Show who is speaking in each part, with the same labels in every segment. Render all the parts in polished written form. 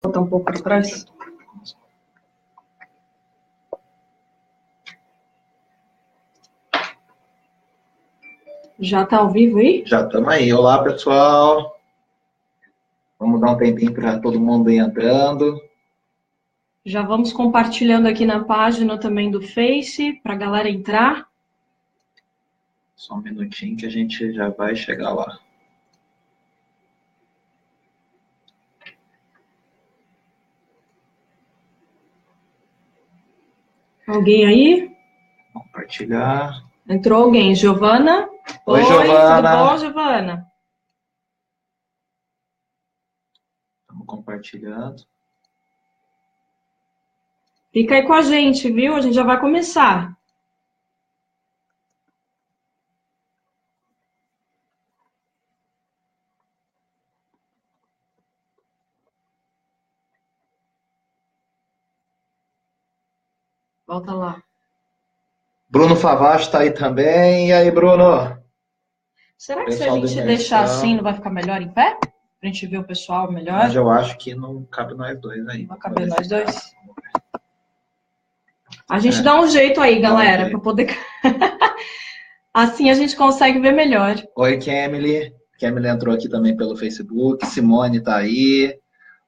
Speaker 1: Botar um pouco para trás. Já está ao vivo aí?
Speaker 2: Já estamos aí. Olá, pessoal. Vamos dar um tempinho para todo mundo ir entrando.
Speaker 1: Já vamos compartilhando aqui na página também do Face, para a galera entrar.
Speaker 2: Só um minutinho que a gente já vai chegar lá.
Speaker 1: Alguém aí?
Speaker 2: Compartilhar.
Speaker 1: Entrou alguém. Giovana?
Speaker 2: Oi, Giovana.
Speaker 1: Tudo bom, Giovana?
Speaker 2: Estamos compartilhando.
Speaker 1: Fica aí com a gente, viu? A gente já vai começar. Volta lá.
Speaker 2: Bruno Favacho está aí também. E aí, Bruno?
Speaker 1: Será que se a gente deixar assim, não vai ficar melhor em pé? Pra gente ver o pessoal melhor?
Speaker 2: Mas eu acho que não cabe nós dois aí.
Speaker 1: Vai caber nós dois? A gente dá um jeito aí, galera, para poder... Assim a gente consegue ver melhor.
Speaker 2: Oi, Kemily. Kemily entrou aqui também pelo Facebook. Simone está aí.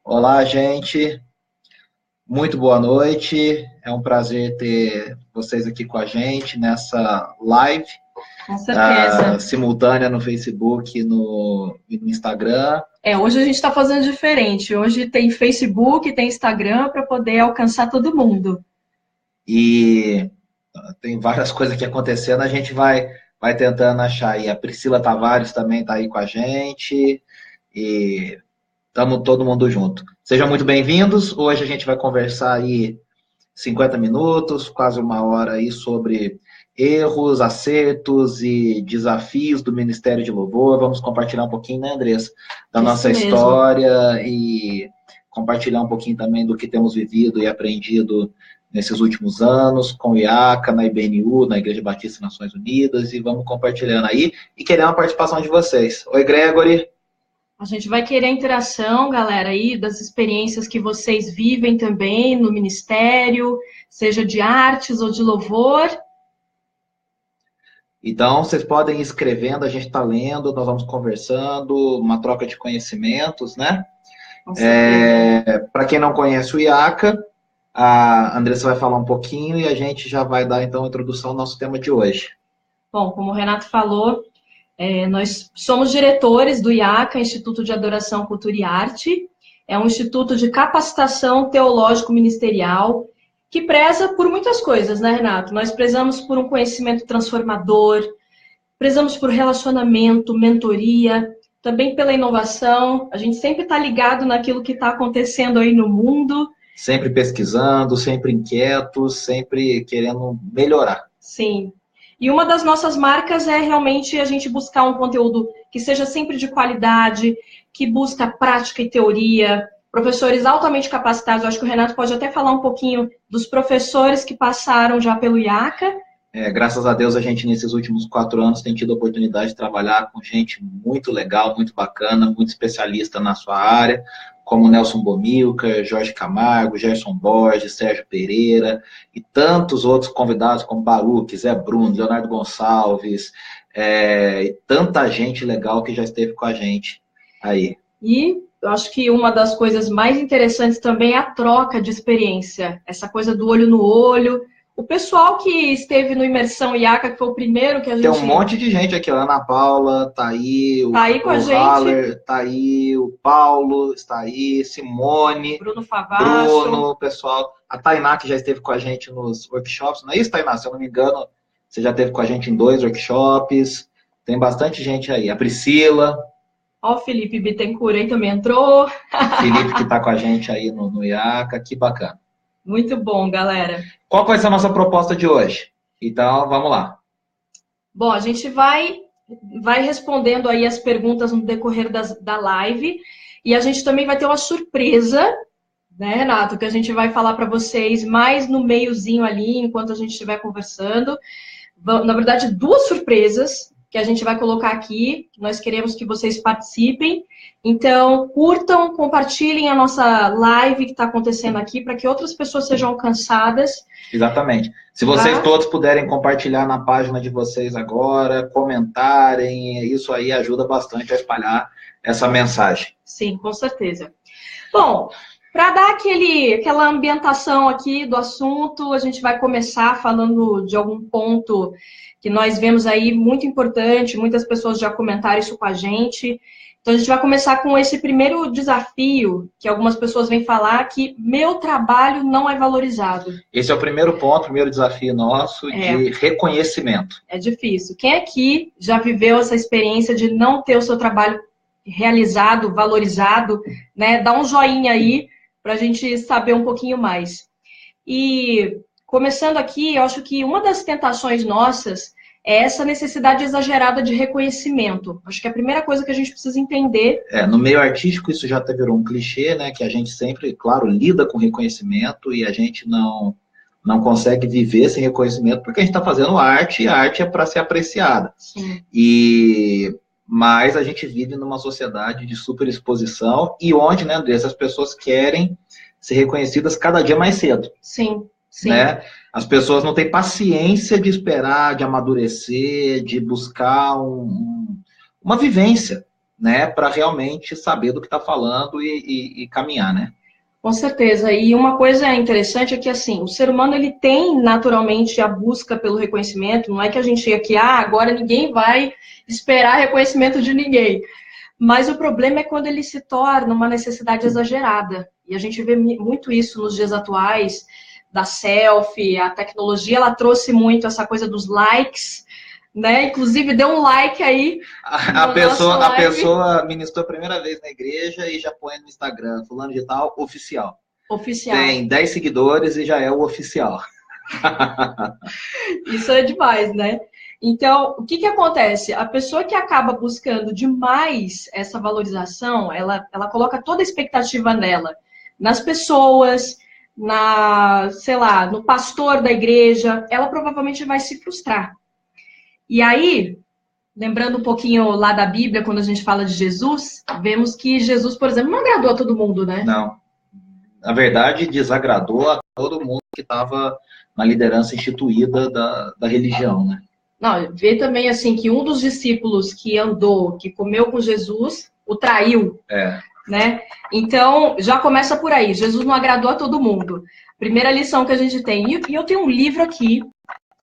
Speaker 2: Olá, gente. Muito boa noite. É um prazer ter vocês aqui com a gente nessa live.
Speaker 1: Com certeza.
Speaker 2: Simultânea no Facebook e no Instagram.
Speaker 1: Hoje a gente está fazendo diferente. Hoje tem Facebook, tem Instagram para poder alcançar todo mundo.
Speaker 2: E tem várias coisas aqui acontecendo, a gente vai tentando achar aí. A Priscila Tavares também está aí com a gente. E estamos todo mundo junto. Sejam muito bem-vindos. Hoje a gente vai conversar aí 50 minutos, quase uma hora aí sobre erros, acertos e desafios do Ministério de Louvor. Vamos compartilhar um pouquinho, né, Andressa, da nossa história e compartilhar um pouquinho também do que temos vivido e aprendido nesses últimos anos, com o IACA, na IBNU, na Igreja Batista Nações Unidas, e vamos compartilhando aí e querendo a participação de vocês. Oi, Gregory.
Speaker 1: A gente vai querer a interação, galera, aí das experiências que vocês vivem também no ministério, seja de artes ou de louvor.
Speaker 2: Então, vocês podem ir escrevendo, a gente está lendo, nós vamos conversando, uma troca de conhecimentos, né? Para quem não conhece o IACA, a Andressa vai falar um pouquinho e a gente já vai dar, então, a introdução ao nosso tema de hoje.
Speaker 1: Bom, como o Renato falou, nós somos diretores do IACA, Instituto de Adoração, Cultura e Arte. É um instituto de capacitação teológico-ministerial que preza por muitas coisas, né, Renato? Nós prezamos por um conhecimento transformador, prezamos por relacionamento, mentoria, também pela inovação. A gente sempre está ligado naquilo que está acontecendo aí no mundo.
Speaker 2: Sempre pesquisando, sempre inquietos, sempre querendo melhorar.
Speaker 1: Sim. E uma das nossas marcas é realmente a gente buscar um conteúdo que seja sempre de qualidade, que busca prática e teoria, professores altamente capacitados. Eu acho que o Renato pode até falar um pouquinho dos professores que passaram já pelo IACA.
Speaker 2: Graças a Deus, a gente, nesses últimos 4 anos, tem tido a oportunidade de trabalhar com gente muito legal, muito bacana, muito especialista na sua área, como Nelson Bomilcar, Jorge Camargo, Gerson Borges, Sérgio Pereira, e tantos outros convidados, como Baruch, Zé Bruno, Leonardo Gonçalves, e tanta gente legal que já esteve com a gente aí.
Speaker 1: E eu acho que uma das coisas mais interessantes também é a troca de experiência, essa coisa do olho no olho. O pessoal que esteve no Imersão IACA, que foi o primeiro que a gente...
Speaker 2: Tem um monte de gente aqui, a Ana Paula tá aí,
Speaker 1: tá aí com a gente.
Speaker 2: Haller tá aí, o Paulo está aí, Simone,
Speaker 1: Bruno Favacho,
Speaker 2: Bruno, pessoal, a Tainá, que já esteve com a gente nos workshops, não é isso, Tainá? Se eu não me engano, você já esteve com a gente em 2 workshops, tem bastante gente aí, a Priscila.
Speaker 1: Ó, o Felipe Bittencourt aí também entrou.
Speaker 2: Felipe que tá com a gente aí no IACA, que bacana.
Speaker 1: Muito bom, galera.
Speaker 2: Qual vai ser a nossa proposta de hoje? Então, vamos lá.
Speaker 1: Bom, a gente vai respondendo aí as perguntas no decorrer da live. E a gente também vai ter uma surpresa, né, Renato? Que a gente vai falar para vocês mais no meiozinho ali, enquanto a gente estiver conversando. Na verdade, 2 surpresas. que a gente vai colocar aqui. Nós queremos que vocês participem. Então, curtam, compartilhem a nossa live que está acontecendo aqui, para que outras pessoas sejam alcançadas.
Speaker 2: Exatamente. Se vocês todos puderem compartilhar na página de vocês agora, comentarem, isso aí ajuda bastante a espalhar essa mensagem.
Speaker 1: Sim, com certeza. Bom, para dar aquela ambientação aqui do assunto, a gente vai começar falando de algum ponto que nós vemos aí muito importante, muitas pessoas já comentaram isso com a gente. Então, a gente vai começar com esse primeiro desafio, que algumas pessoas vêm falar, que meu trabalho não é valorizado.
Speaker 2: Esse é o primeiro ponto, o primeiro desafio nosso de reconhecimento.
Speaker 1: É difícil. Quem aqui já viveu essa experiência de não ter o seu trabalho realizado, valorizado, né? Dá um joinha aí para a gente saber um pouquinho mais. E, começando aqui, eu acho que uma das tentações nossas é essa necessidade exagerada de reconhecimento. Acho que a primeira coisa que a gente precisa entender...
Speaker 2: No meio artístico isso já virou um clichê, né? Que a gente sempre, claro, lida com reconhecimento e a gente não consegue viver sem reconhecimento porque a gente está fazendo arte e a arte é para ser apreciada.
Speaker 1: Sim.
Speaker 2: Mas a gente vive numa sociedade de superexposição e onde, né, Andressa, as pessoas querem ser reconhecidas cada dia mais cedo.
Speaker 1: Sim. Sim.
Speaker 2: Né? As pessoas não têm paciência de esperar, de amadurecer, de buscar uma vivência, né? Para realmente saber do que está falando e caminhar, né?
Speaker 1: Com certeza. E uma coisa interessante é que, assim, o ser humano, ele tem naturalmente a busca pelo reconhecimento. Não é que a gente chega aqui, agora ninguém vai esperar reconhecimento de ninguém. Mas o problema é quando ele se torna uma necessidade exagerada. E a gente vê muito isso nos dias atuais, da selfie, a tecnologia, ela trouxe muito essa coisa dos likes, né? Inclusive, deu um like aí.
Speaker 2: A pessoa ministrou a primeira vez na igreja e já põe no Instagram, fulano de tal, oficial.
Speaker 1: Oficial.
Speaker 2: Tem 10 seguidores e já é o oficial.
Speaker 1: Isso é demais, né? Então, o que acontece? A pessoa que acaba buscando demais essa valorização, ela coloca toda a expectativa nela, nas pessoas, sei lá, no pastor da igreja, ela provavelmente vai se frustrar. E aí, lembrando um pouquinho lá da Bíblia, quando a gente fala de Jesus, vemos que Jesus, por exemplo, não agradou a todo mundo, né?
Speaker 2: Não. Na verdade, desagradou a todo mundo que estava na liderança instituída da religião, né?
Speaker 1: Não, vê também assim que um dos discípulos que andou, que comeu com Jesus, o traiu. Né? Então, já começa por aí. Jesus não agradou a todo mundo. Primeira lição que a gente tem. E eu tenho um livro aqui,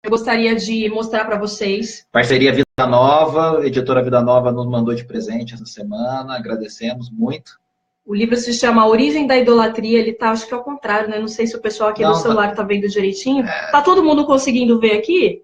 Speaker 1: eu gostaria de mostrar para vocês.
Speaker 2: Parceria Vida Nova, editora Vida Nova nos mandou de presente essa semana, agradecemos muito.
Speaker 1: O livro se chama A Origem da Idolatria, ele tá, acho que ao contrário, né? Não sei se o pessoal aqui no celular tá vendo direitinho. Tá todo mundo conseguindo ver aqui?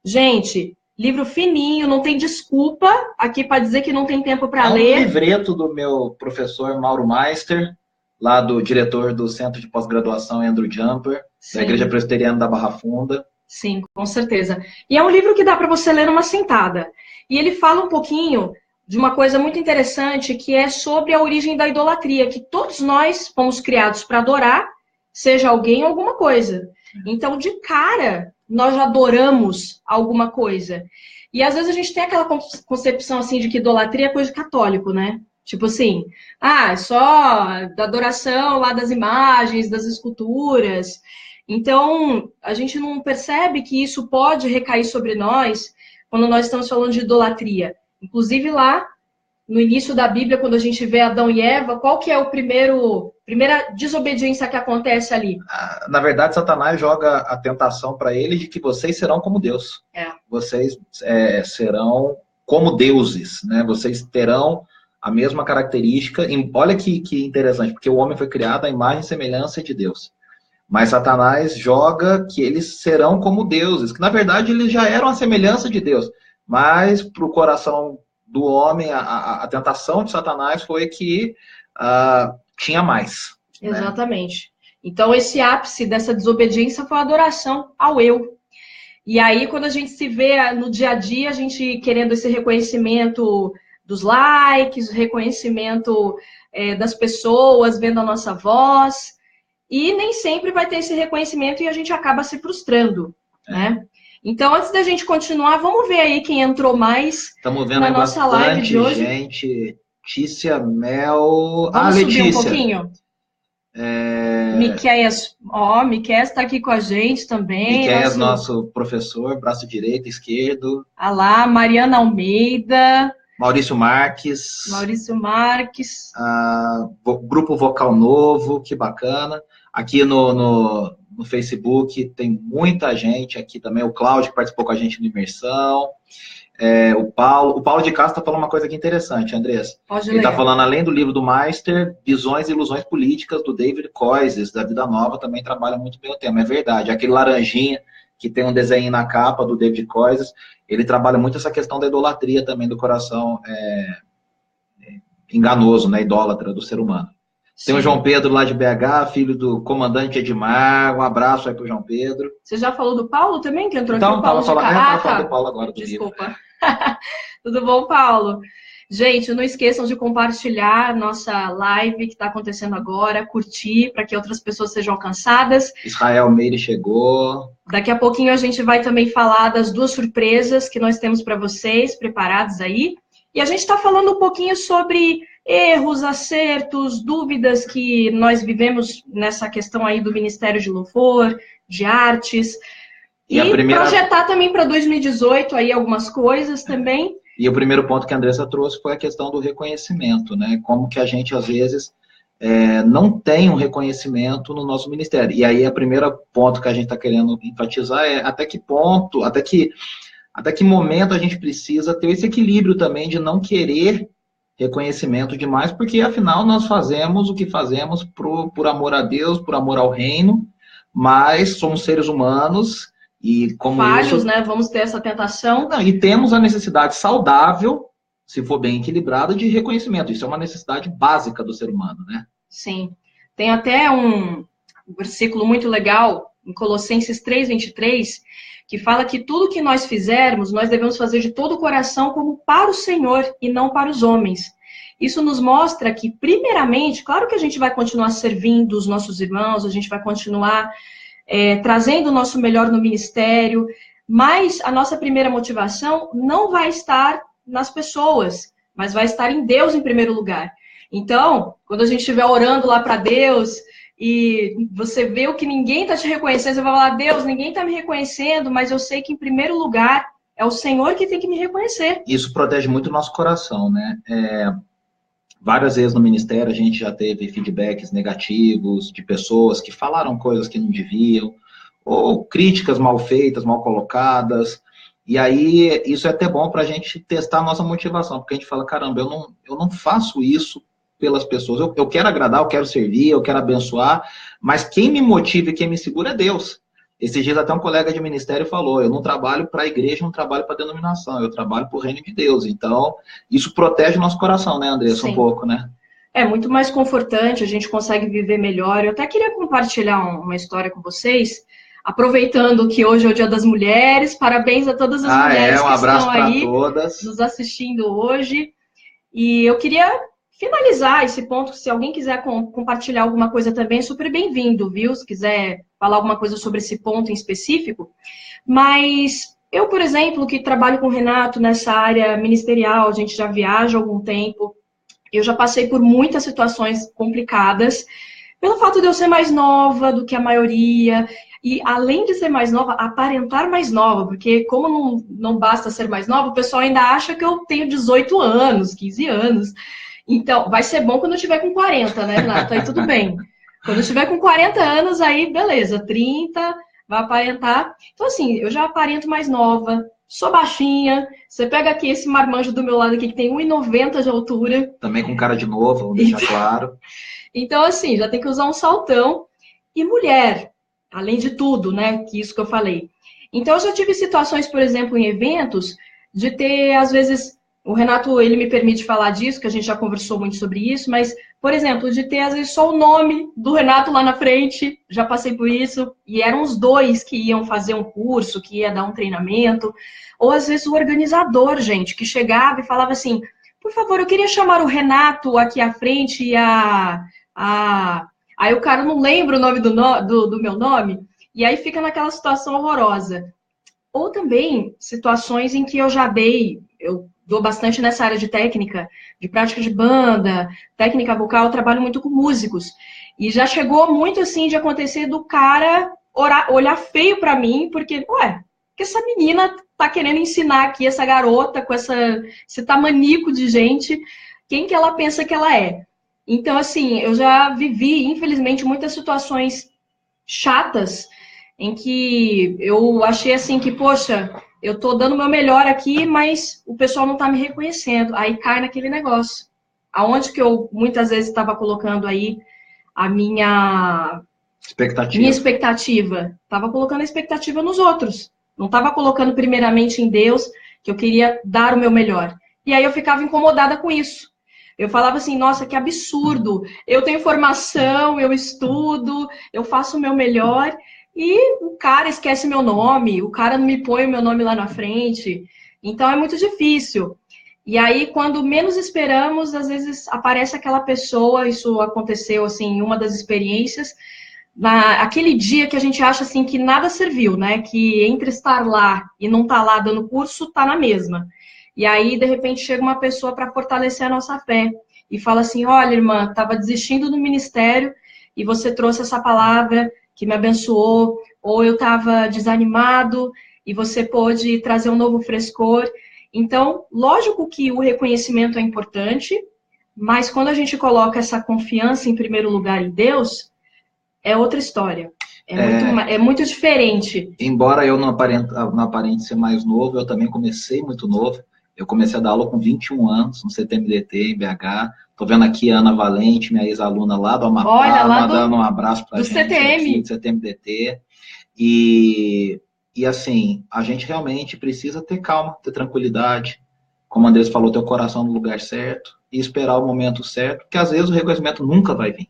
Speaker 1: Gente, livro fininho, não tem desculpa aqui para dizer que não tem tempo para ler.
Speaker 2: É um livreto do meu professor Mauro Meister, lá do diretor do Centro de Pós-Graduação Andrew Jumper, da Igreja Presbiteriana da Barra Funda.
Speaker 1: Sim, com certeza. E é um livro que dá para você ler numa sentada. E ele fala um pouquinho de uma coisa muito interessante, que é sobre a origem da idolatria, que todos nós fomos criados para adorar, seja alguém ou alguma coisa. Então, de cara, nós já adoramos alguma coisa. E às vezes a gente tem aquela concepção assim de que idolatria é coisa de católico, né? Tipo assim, é só da adoração lá das imagens, das esculturas. Então, a gente não percebe que isso pode recair sobre nós quando nós estamos falando de idolatria. Inclusive lá, no início da Bíblia, quando a gente vê Adão e Eva, qual que é a primeira desobediência que acontece ali?
Speaker 2: Na verdade, Satanás joga a tentação para ele de que vocês serão como Deus. Vocês serão como deuses, né? Vocês terão a mesma característica. Olha que interessante, porque o homem foi criado à imagem e semelhança de Deus. Mas Satanás joga que eles serão como deuses, que na verdade eles já eram a semelhança de Deus. Mas para o coração do homem, a tentação de Satanás foi que tinha mais.
Speaker 1: Exatamente. Né? Então, esse ápice dessa desobediência foi a adoração ao eu. E aí, quando a gente se vê no dia a dia, a gente querendo esse reconhecimento dos likes, o reconhecimento das pessoas, vendo a nossa voz, e nem sempre vai ter esse reconhecimento e a gente acaba se frustrando, né? Então, antes da gente continuar, vamos ver aí quem entrou mais
Speaker 2: Estamos vendo
Speaker 1: na
Speaker 2: aí
Speaker 1: nossa live de hoje.
Speaker 2: gente. Tícia Mel.
Speaker 1: Vamos subir
Speaker 2: Letícia.
Speaker 1: um pouquinho? Miqueias, Miqueias está aqui com a gente também.
Speaker 2: Miqueias, nosso professor, braço direito, esquerdo.
Speaker 1: Ah lá, Mariana Almeida.
Speaker 2: Maurício Marques. Grupo Vocal Novo, que bacana. Aqui no Facebook tem muita gente aqui também. O Cláudio, que participou com a gente no Imersão. O Paulo de Castro está falando uma coisa aqui interessante, Andressa. Ele está falando, além do livro do Meister, Visões e Ilusões Políticas, do David Koizes, da Vida Nova, também trabalha muito bem o tema. É verdade. Aquele laranjinha que tem um desenho na capa do David Koizes, ele trabalha muito essa questão da idolatria também, do coração enganoso, né, idólatra do ser humano. Sim. Tem o João Pedro lá de BH, filho do comandante Edmar. Um abraço aí pro João Pedro.
Speaker 1: Você já falou do Paulo também, que entrou
Speaker 2: então,
Speaker 1: aqui? Paulo
Speaker 2: tava falando do Paulo agora.
Speaker 1: Desculpa. Tudo bom, Paulo? Gente, não esqueçam de compartilhar nossa live que está acontecendo agora, curtir, para que outras pessoas sejam alcançadas.
Speaker 2: Israel Meire chegou.
Speaker 1: Daqui a pouquinho a gente vai também falar das 2 surpresas que nós temos para vocês, preparados aí. E a gente está falando um pouquinho sobre erros, acertos, dúvidas que nós vivemos nessa questão aí do Ministério de Louvor, de artes. E projetar também para 2018 aí algumas coisas também.
Speaker 2: E o primeiro ponto que a Andressa trouxe foi a questão do reconhecimento, né? Como que a gente, às vezes, não tem um reconhecimento no nosso ministério. E aí, o primeiro ponto que a gente está querendo enfatizar é até que ponto, até que momento a gente precisa ter esse equilíbrio também de não querer reconhecimento demais, porque, afinal, nós fazemos o que fazemos por amor a Deus, por amor ao reino, mas somos seres humanos. E como
Speaker 1: falhos, né? Vamos ter essa tentação.
Speaker 2: E temos a necessidade saudável, se for bem equilibrada, de reconhecimento. Isso é uma necessidade básica do ser humano, né?
Speaker 1: Sim. Tem até um versículo muito legal, em Colossenses 3:23, que fala que tudo que nós fizermos, nós devemos fazer de todo o coração como para o Senhor e não para os homens. Isso nos mostra que, primeiramente, claro que a gente vai continuar servindo os nossos irmãos, a gente vai continuar trazendo o nosso melhor no ministério, mas a nossa primeira motivação não vai estar nas pessoas, mas vai estar em Deus em primeiro lugar. Então, quando a gente estiver orando lá para Deus e você vê que ninguém está te reconhecendo, você vai falar, Deus, ninguém está me reconhecendo, mas eu sei que em primeiro lugar é o Senhor que tem que me reconhecer.
Speaker 2: Isso protege muito o nosso coração, né? Várias vezes no ministério a gente já teve feedbacks negativos de pessoas que falaram coisas que não deviam, ou críticas mal feitas, mal colocadas. E aí isso é até bom para a gente testar a nossa motivação, porque a gente fala, caramba, eu não faço isso pelas pessoas. Eu quero agradar, eu quero servir, eu quero abençoar, mas quem me motiva e quem me segura é Deus. Esses dias até um colega de ministério falou, eu não trabalho para a igreja, não trabalho para a denominação, eu trabalho para o reino de Deus. Então, isso protege o nosso coração, né, Andressa?
Speaker 1: Sim.
Speaker 2: Um pouco, né?
Speaker 1: É muito mais confortante, a gente consegue viver melhor. Eu até queria compartilhar uma história com vocês, aproveitando que hoje é o Dia das Mulheres, parabéns a todas as mulheres que estão aí nos assistindo hoje. E eu queria finalizar esse ponto, se alguém quiser compartilhar alguma coisa também, super bem-vindo, viu? Se quiser falar alguma coisa sobre esse ponto em específico. Mas eu, por exemplo, que trabalho com o Renato nessa área ministerial, a gente já viaja há algum tempo, eu já passei por muitas situações complicadas, pelo fato de eu ser mais nova do que a maioria, e além de ser mais nova, aparentar mais nova, porque como não basta ser mais nova, o pessoal ainda acha que eu tenho 18 anos, 15 anos. Então, vai ser bom quando eu estiver com 40, né, Renato? Aí tudo bem. Quando eu estiver com 40 anos, aí beleza, 30, vai aparentar. Então, assim, eu já aparento mais nova, sou baixinha. Você pega aqui esse marmanjo do meu lado aqui, que tem 1,90 de altura.
Speaker 2: Também com cara de novo, vamos deixar claro.
Speaker 1: Então, assim, já tem que usar um saltão. E mulher, além de tudo, né, que isso que eu falei. Então, eu já tive situações, por exemplo, em eventos, de ter, às vezes... O Renato, ele me permite falar disso, que a gente já conversou muito sobre isso, mas, por exemplo, de ter, às vezes, só o nome do Renato lá na frente, já passei por isso, e eram os dois que iam fazer um curso, que ia dar um treinamento, ou, às vezes, o organizador, gente, que chegava e falava assim, por favor, eu queria chamar o Renato aqui à frente e Aí o cara não lembra o nome do meu nome, e aí fica naquela situação horrorosa. Ou também situações em que eu dou bastante nessa área de técnica, de prática de banda, técnica vocal, eu trabalho muito com músicos. E já chegou muito assim de acontecer do cara olhar feio para mim, porque, ué, que essa menina tá querendo ensinar aqui, essa garota com esse tamanico de gente, quem que ela pensa que ela é? Então, assim, eu já vivi, infelizmente, muitas situações chatas em que eu achei assim que, poxa, eu tô dando o meu melhor aqui, mas o pessoal não tá me reconhecendo. Aí cai naquele negócio. Aonde que eu muitas vezes estava colocando aí a minha expectativa? Estava colocando a expectativa nos outros. Não estava colocando primeiramente em Deus, que eu queria dar o meu melhor. E aí eu ficava incomodada com isso. Eu falava assim, nossa, que absurdo. Eu tenho formação, eu estudo, eu faço o meu melhor e o cara esquece meu nome, o cara não me põe o meu nome lá na frente. Então é muito difícil. E aí, quando menos esperamos, às vezes aparece aquela pessoa, isso aconteceu assim, em uma das experiências, aquele dia que a gente acha assim que nada serviu, né? Que entre estar lá e não estar lá dando curso, tá na mesma. E aí, de repente, chega uma pessoa para fortalecer a nossa fé e fala assim: olha, irmã, estava desistindo do ministério e você trouxe essa palavra que me abençoou, ou eu estava desanimado e você pôde trazer um novo frescor. Então, lógico que o reconhecimento é importante, mas quando a gente coloca essa confiança em primeiro lugar em Deus, é outra história. É muito diferente.
Speaker 2: Embora eu não aparente ser mais novo, eu também comecei muito novo. Eu comecei a dar aula com 21 anos, no CTMDT, em BH. Estou vendo aqui a Ana Valente, minha ex-aluna lá do Amapá,
Speaker 1: olha, lá
Speaker 2: mandando um abraço para a gente
Speaker 1: CTM.
Speaker 2: aqui, do CTMDT. E assim, a gente realmente precisa ter calma, ter tranquilidade. Como o Andrés falou, ter o coração no lugar certo e esperar o momento certo, porque às vezes o reconhecimento nunca vai vir.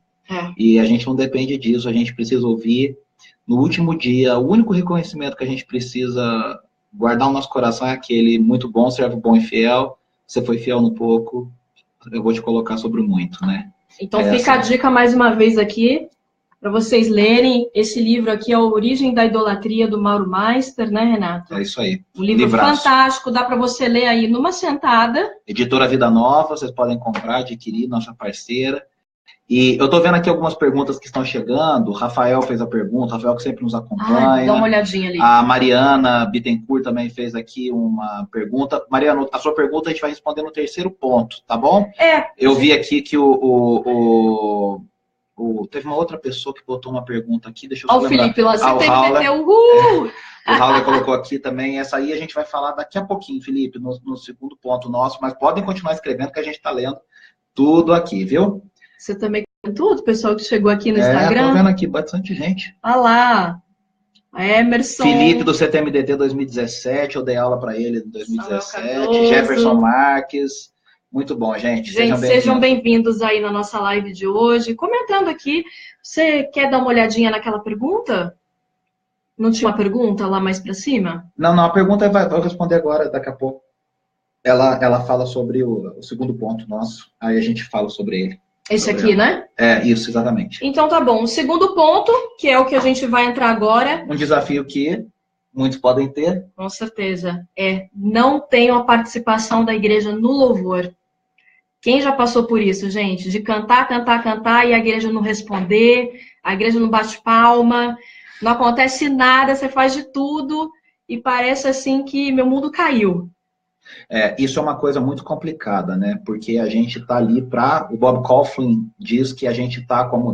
Speaker 2: E a gente não depende disso, a gente precisa ouvir. No último dia, o único reconhecimento que a gente precisa guardar no nosso coração é aquele: muito bom, servo bom e fiel. Você foi fiel no pouco, eu vou te colocar sobre o muito, né?
Speaker 1: Então fica a dica mais uma vez aqui, para vocês lerem. Esse livro aqui é A Origem da Idolatria, do Mauro Meister, né, Renato?
Speaker 2: É isso aí.
Speaker 1: Um livro fantástico, dá para você ler aí numa sentada.
Speaker 2: Editora Vida Nova, vocês podem comprar, adquirir, nossa parceira. E eu estou vendo aqui algumas perguntas que estão chegando. O Rafael fez a pergunta, o Rafael que sempre nos acompanha.
Speaker 1: Dá uma olhadinha ali.
Speaker 2: A Mariana Bittencourt também fez aqui uma pergunta. Mariana, a sua pergunta a gente vai responder no terceiro ponto, tá bom? Eu vi aqui que teve uma outra pessoa que botou uma pergunta aqui, deixa eu só lembrar.
Speaker 1: O Felipe, lá você tem que meter o
Speaker 2: O Raul colocou aqui também. Essa aí a gente vai falar daqui a pouquinho, Felipe, no segundo ponto nosso, mas podem continuar escrevendo que a gente está lendo tudo aqui, viu?
Speaker 1: Você também tem tudo, pessoal que chegou aqui no Instagram?
Speaker 2: Tô vendo aqui bastante gente.
Speaker 1: Olha lá, a Emerson.
Speaker 2: Felipe do CTMDT 2017, eu dei aula para ele em 2017. Jefferson Marques. Muito bom, gente.
Speaker 1: Gente, sejam bem-vindos aí na nossa live de hoje. Comentando aqui, você quer dar uma olhadinha naquela pergunta? Não tinha uma pergunta lá mais para cima?
Speaker 2: Não, a pergunta eu vou responder agora, daqui a pouco. Ela fala sobre o segundo ponto nosso, aí a gente fala sobre ele.
Speaker 1: Esse aqui, né?
Speaker 2: Isso, exatamente.
Speaker 1: Então tá bom. O segundo ponto, que é o que a gente vai entrar agora.
Speaker 2: Um desafio que muitos podem ter.
Speaker 1: Com certeza. Não tenham a participação da igreja no louvor. Quem já passou por isso, gente? De cantar e a igreja não responder, a igreja não bate palma, não acontece nada, você faz de tudo e parece assim que meu mundo caiu.
Speaker 2: Isso é uma coisa muito complicada, né? Porque a gente está ali o Bob Kauflin diz que a gente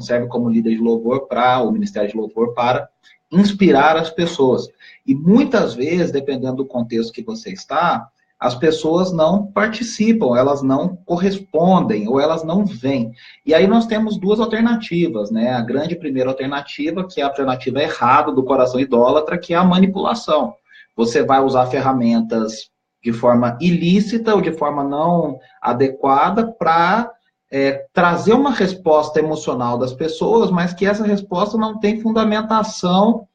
Speaker 2: serve como líder de louvor o Ministério de Louvor para inspirar as pessoas. E muitas vezes, dependendo do contexto que você está, as pessoas não participam, elas não correspondem ou elas não vêm. E aí nós temos duas alternativas, né? A grande primeira alternativa, que é a alternativa errada do coração idólatra, que é a manipulação. Você vai usar ferramentas de forma ilícita ou de forma não adequada para trazer uma resposta emocional das pessoas, mas que essa resposta não tem fundamentação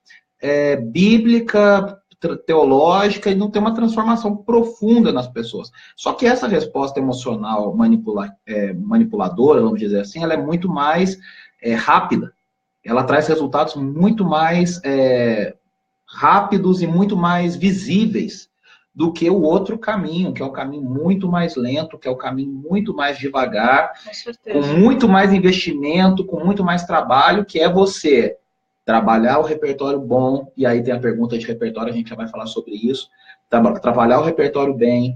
Speaker 2: bíblica, teológica, e não tem uma transformação profunda nas pessoas. Só que essa resposta emocional manipuladora, vamos dizer assim, ela é muito mais rápida. Ela traz resultados muito mais rápidos e muito mais visíveis do que o outro caminho, que é o caminho muito mais lento, que é o caminho muito mais devagar, com muito mais investimento, com muito mais trabalho, que é você trabalhar o repertório bom, e aí tem a pergunta de repertório, a gente já vai falar sobre isso, trabalhar o repertório bem,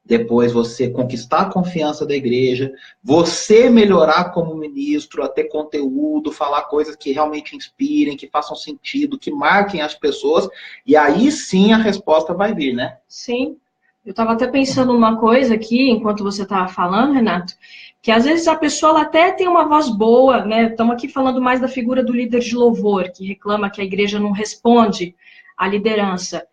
Speaker 2: depois você conquistar a confiança da igreja, você melhorar como ministro, a ter conteúdo, falar coisas que realmente inspirem, que façam sentido, que marquem as pessoas, e aí sim a resposta vai vir, né?
Speaker 1: Sim. Eu estava até pensando numa coisa aqui, enquanto você estava falando, Renato, que às vezes a pessoa ela até tem uma voz boa, né? Estamos aqui falando mais da figura do líder de louvor, que reclama que a igreja não responde à liderança.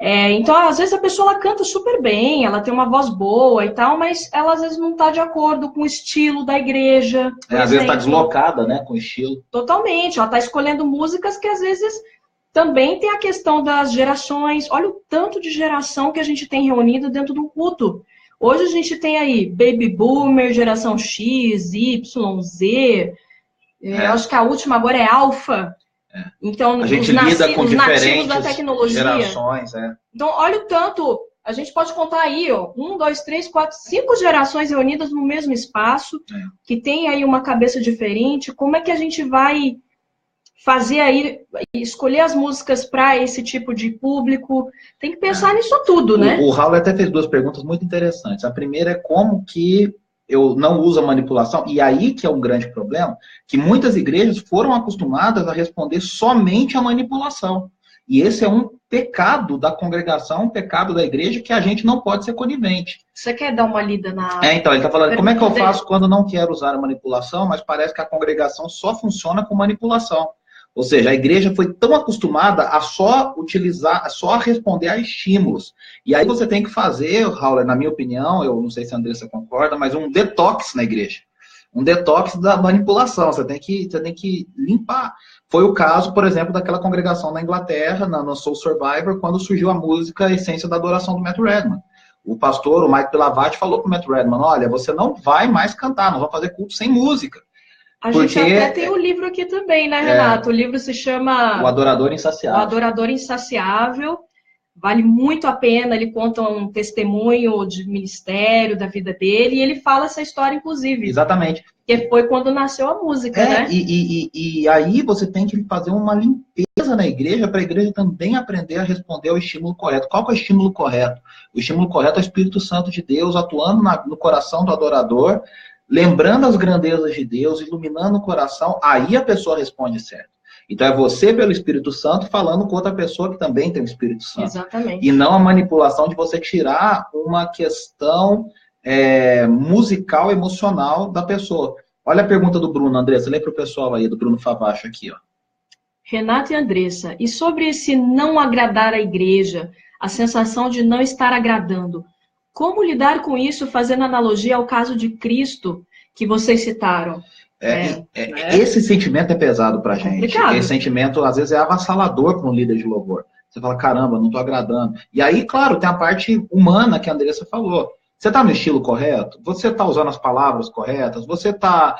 Speaker 1: Então, às vezes a pessoa ela canta super bem, ela tem uma voz boa e tal, mas ela às vezes não está de acordo com o estilo da igreja.
Speaker 2: Às vezes está deslocada, né, com o estilo.
Speaker 1: Totalmente, ela está escolhendo músicas que às vezes também tem a questão das gerações. Olha o tanto de geração que a gente tem reunido dentro do culto. Hoje a gente tem aí Baby Boomer, geração X, Y, Z. Eu acho que a última agora é Alpha. Então,
Speaker 2: a gente lida com diferentes
Speaker 1: da tecnologia.
Speaker 2: Gerações.
Speaker 1: Então, olha o tanto. A gente pode contar aí, ó, 1, 2, 3, 4, 5 gerações reunidas no mesmo espaço, que tem aí uma cabeça diferente. Como é que a gente vai fazer aí, escolher as músicas para esse tipo de público? Tem que pensar nisso tudo, né?
Speaker 2: O Raul até fez 2 perguntas muito interessantes. A primeira é como que eu não uso a manipulação, e aí que é um grande problema, que muitas igrejas foram acostumadas a responder somente à manipulação. E esse é um pecado da congregação, um pecado da igreja, que a gente não pode ser conivente.
Speaker 1: Você quer dar uma lida na...
Speaker 2: Então, ele está falando, como é que eu faço quando não quero usar a manipulação, mas parece que a congregação só funciona com manipulação. Ou seja, a igreja foi tão acostumada a só utilizar, a só responder a estímulos. E aí você tem que fazer, Raul, na minha opinião, eu não sei se a Andressa concorda, mas um detox na igreja. Um detox da manipulação. Você tem que limpar. Foi o caso, por exemplo, daquela congregação na Inglaterra, no Soul Survivor, quando surgiu a música A Essência da Adoração do Matt Redman. O pastor, o Mike Pilavati, falou para o Matt Redman, olha, você não vai mais cantar, nós vamos fazer culto sem música.
Speaker 1: A gente até tem o livro aqui também, né, Renato? O livro se chama...
Speaker 2: O Adorador Insaciável.
Speaker 1: O Adorador Insaciável. Vale muito a pena, ele conta um testemunho de ministério, da vida dele, e ele fala essa história, inclusive.
Speaker 2: Exatamente.
Speaker 1: Que foi quando nasceu a música, né?
Speaker 2: E aí você tem que fazer uma limpeza na igreja, para a igreja também aprender a responder ao estímulo correto. Qual que é o estímulo correto? O estímulo correto é o Espírito Santo de Deus atuando no coração do adorador, lembrando as grandezas de Deus, iluminando o coração, aí a pessoa responde certo. Então é você, pelo Espírito Santo, falando com outra pessoa que também tem o Espírito Santo.
Speaker 1: Exatamente.
Speaker 2: E não a manipulação de você tirar uma questão musical, emocional da pessoa. Olha a pergunta do Bruno, Andressa, lê para o pessoal aí, do Bruno Favacho aqui, ó.
Speaker 1: Renato e Andressa, e sobre esse não agradar a igreja, a sensação de não estar agradando, como lidar com isso, fazendo analogia ao caso de Cristo, que vocês citaram?
Speaker 2: Esse sentimento é pesado pra gente.
Speaker 1: Complicado.
Speaker 2: Esse sentimento, às vezes, é avassalador para um líder de louvor. Você fala, caramba, não estou agradando. E aí, claro, tem a parte humana que a Andressa falou. Você está no estilo correto? Você está usando as palavras corretas? Você está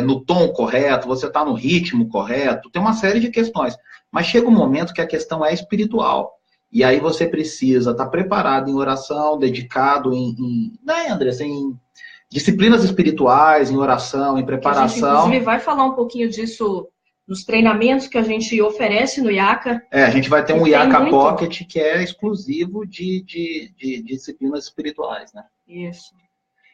Speaker 2: no tom correto? Você está no ritmo correto? Tem uma série de questões. Mas chega um momento que a questão é espiritual. E aí você precisa estar preparado em oração, dedicado né, Andressa, em disciplinas espirituais, em oração, em preparação. A gente,
Speaker 1: inclusive, vai falar um pouquinho disso nos treinamentos que a gente oferece no IACA.
Speaker 2: A gente vai ter um IACA Pocket que é exclusivo de disciplinas espirituais, né?
Speaker 1: Isso.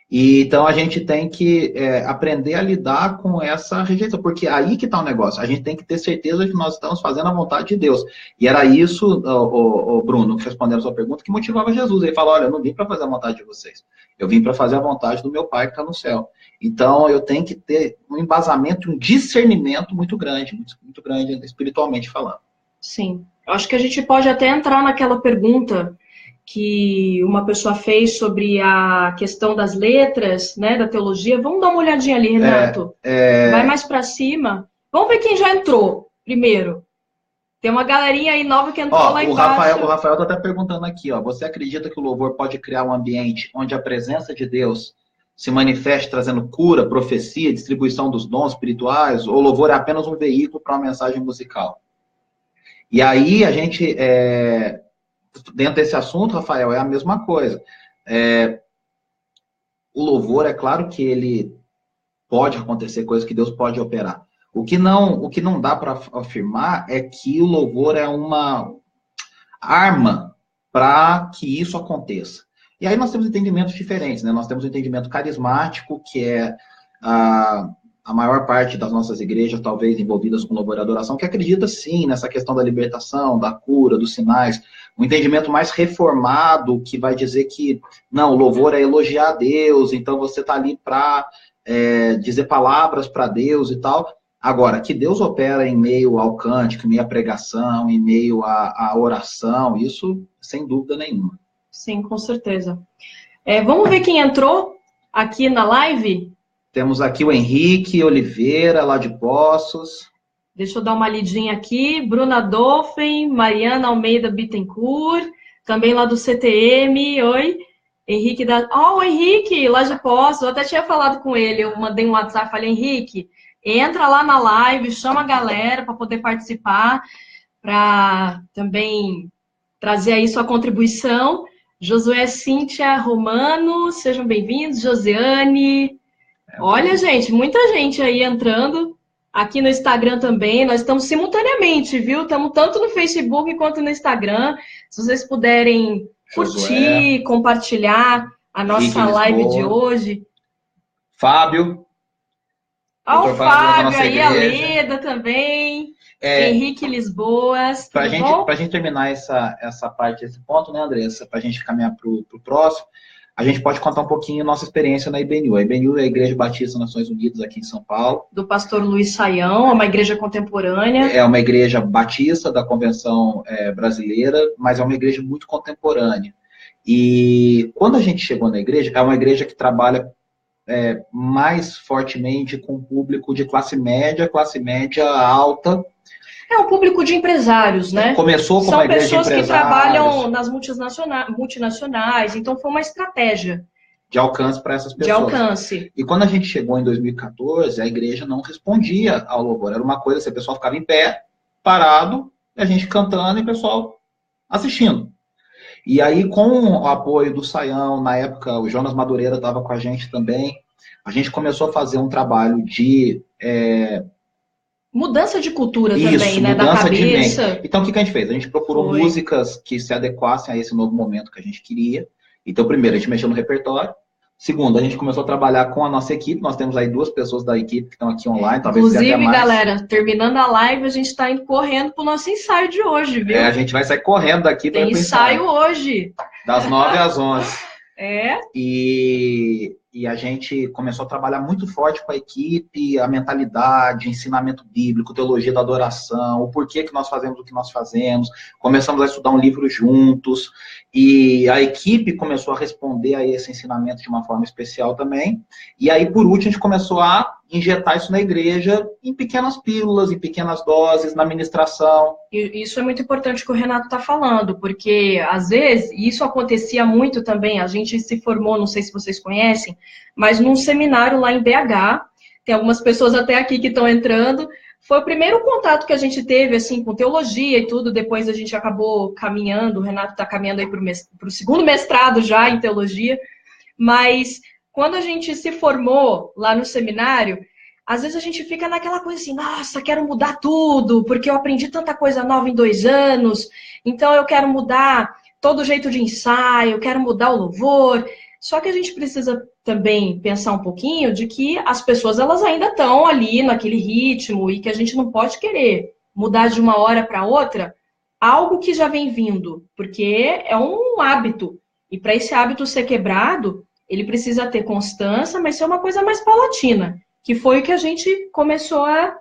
Speaker 2: E, então a gente tem que aprender a lidar com essa rejeição, porque aí que está o negócio. A gente tem que ter certeza que nós estamos fazendo a vontade de Deus. E era isso, o Bruno, respondendo a sua pergunta, que motivava Jesus. Ele falou, olha, eu não vim para fazer a vontade de vocês. Eu vim para fazer a vontade do meu Pai que está no céu. Então eu tenho que ter um embasamento, um discernimento muito grande espiritualmente falando.
Speaker 1: Sim. Eu acho que a gente pode até entrar naquela pergunta que uma pessoa fez sobre a questão das letras, né, da teologia. Vamos dar uma olhadinha ali, Renato. Vai mais para cima. Vamos ver quem já entrou primeiro. Tem uma galerinha aí nova que entrou lá embaixo.
Speaker 2: O Rafael está até perguntando aqui, ó. Você acredita que o louvor pode criar um ambiente onde a presença de Deus se manifeste trazendo cura, profecia, distribuição dos dons espirituais, ou o louvor é apenas um veículo para uma mensagem musical? E aí a gente, dentro desse assunto, Rafael, é a mesma coisa. O louvor, é claro que ele pode acontecer coisas que Deus pode operar. O que não dá para afirmar é que o louvor é uma arma para que isso aconteça. E aí nós temos entendimentos diferentes, né? Nós temos o entendimento carismático, que é a maior parte das nossas igrejas, talvez envolvidas com louvor e adoração, que acredita sim nessa questão da libertação, da cura, dos sinais. Um entendimento mais reformado, que vai dizer que, não, o louvor é elogiar a Deus, então você está ali para dizer palavras para Deus e tal. Agora, que Deus opera em meio ao cântico, em meio à pregação, em meio à oração, isso sem dúvida nenhuma.
Speaker 1: Sim, com certeza. Vamos ver quem entrou aqui na live?
Speaker 2: Temos aqui o Henrique Oliveira, lá de Poços.
Speaker 1: Deixa eu dar uma lidinha aqui. Bruna Doffen, Mariana Almeida Bittencourt, também lá do CTM. Oi. Henrique o Henrique, lá de Poços. Eu até tinha falado com ele, eu mandei um WhatsApp, falei, Henrique, entra lá na live, chama a galera para poder participar, para também trazer aí sua contribuição. Josué Cíntia Romano, sejam bem-vindos. Josiane. Olha, gente, muita gente aí entrando. Aqui no Instagram também, nós estamos simultaneamente, viu? Estamos tanto no Facebook quanto no Instagram. Se vocês puderem curtir, compartilhar a nossa live de hoje.
Speaker 2: Fábio.
Speaker 1: O Fábio aí, a Leda também. Henrique Lisboas.
Speaker 2: Para a gente terminar essa parte, esse ponto, né, Andressa? Para a gente caminhar para o próximo, a gente pode contar um pouquinho nossa experiência na IBNU. A IBNU é a Igreja Batista Nações Unidas aqui em São Paulo.
Speaker 1: Do pastor Luiz Saião, é uma igreja contemporânea.
Speaker 2: É uma igreja batista da Convenção Brasileira, mas é uma igreja muito contemporânea. E quando a gente chegou na igreja, é uma igreja que trabalha mais fortemente com o público de classe média alta.
Speaker 1: É um público de empresários, né?
Speaker 2: Começou com uma igreja de empresários.
Speaker 1: São pessoas que trabalham nas multinacionais, então foi uma estratégia.
Speaker 2: De alcance para essas pessoas.
Speaker 1: De alcance.
Speaker 2: E quando a gente chegou em 2014, a igreja não respondia ao louvor. Era uma coisa assim, o pessoal ficava em pé, parado, e a gente cantando e o pessoal assistindo. E aí, com o apoio do Saião, na época, o Jonas Madureira estava com a gente também, a gente começou a fazer um trabalho de...
Speaker 1: mudança de cultura também, né? Da cabeça.
Speaker 2: Então, o que a gente fez? A gente procurou músicas que se adequassem a esse novo momento que a gente queria. Então, primeiro, a gente mexeu no repertório. Segundo, a gente começou a trabalhar com a nossa equipe. Nós temos aí 2 pessoas da equipe que estão aqui online.
Speaker 1: Inclusive, galera, terminando a live, a gente está indo correndo para o nosso ensaio de hoje, viu?
Speaker 2: A gente vai sair correndo daqui para o
Speaker 1: ensaio hoje.
Speaker 2: Das 9 às 11.
Speaker 1: E
Speaker 2: a gente começou a trabalhar muito forte com a equipe, a mentalidade, ensinamento bíblico, teologia da adoração, o porquê que nós fazemos o que nós fazemos. Começamos a estudar um livro juntos e a equipe começou a responder a esse ensinamento de uma forma especial também. E aí, por último, a gente começou a injetar isso na igreja em pequenas pílulas, em pequenas doses, na ministração.
Speaker 1: E isso é muito importante que o Renato está falando, porque, às vezes, isso acontecia muito também, a gente se formou, não sei se vocês conhecem, mas num seminário lá em BH, tem algumas pessoas até aqui que estão entrando, foi o primeiro contato que a gente teve, assim, com teologia e tudo, depois a gente acabou caminhando, o Renato está caminhando aí para o segundo mestrado já em teologia, mas quando a gente se formou lá no seminário, às vezes a gente fica naquela coisa assim, nossa, quero mudar tudo, porque eu aprendi tanta coisa nova em 2 anos, então eu quero mudar todo o jeito de ensaio, eu quero mudar o louvor. Só que a gente precisa também pensar um pouquinho de que as pessoas elas ainda estão ali naquele ritmo e que a gente não pode querer mudar de uma hora para outra algo que já vem vindo, porque é um hábito. E para esse hábito ser quebrado, ele precisa ter constância, mas ser uma coisa mais paulatina, que foi o que a gente começou a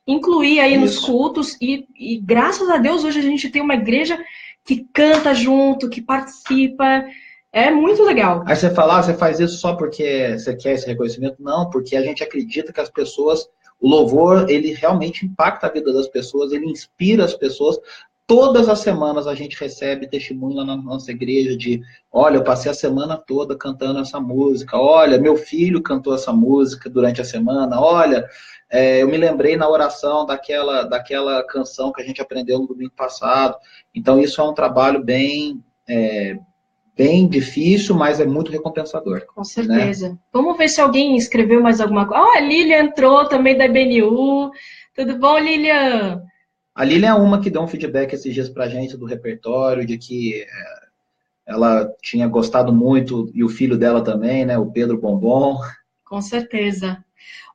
Speaker 1: incluir aí nos cultos. E graças a Deus, hoje a gente tem uma igreja que canta junto, que participa. É muito legal.
Speaker 2: Aí você fala, você faz isso só porque você quer esse reconhecimento? Não, porque a gente acredita que as pessoas, o louvor, ele realmente impacta a vida das pessoas, ele inspira as pessoas. Todas as semanas a gente recebe testemunho lá na nossa igreja de, olha, eu passei a semana toda cantando essa música, olha, meu filho cantou essa música durante a semana, olha, eu me lembrei na oração daquela canção que a gente aprendeu no domingo passado. Então, isso é um trabalho bem difícil, mas é muito recompensador.
Speaker 1: Com certeza. Né? Vamos ver se alguém escreveu mais alguma coisa. A Lilian entrou também da IBNU. Tudo bom, Lilian?
Speaker 2: A Lilian é uma que deu um feedback esses dias pra gente do repertório, de que ela tinha gostado muito, e o filho dela também, né, o Pedro Bombom.
Speaker 1: Com certeza.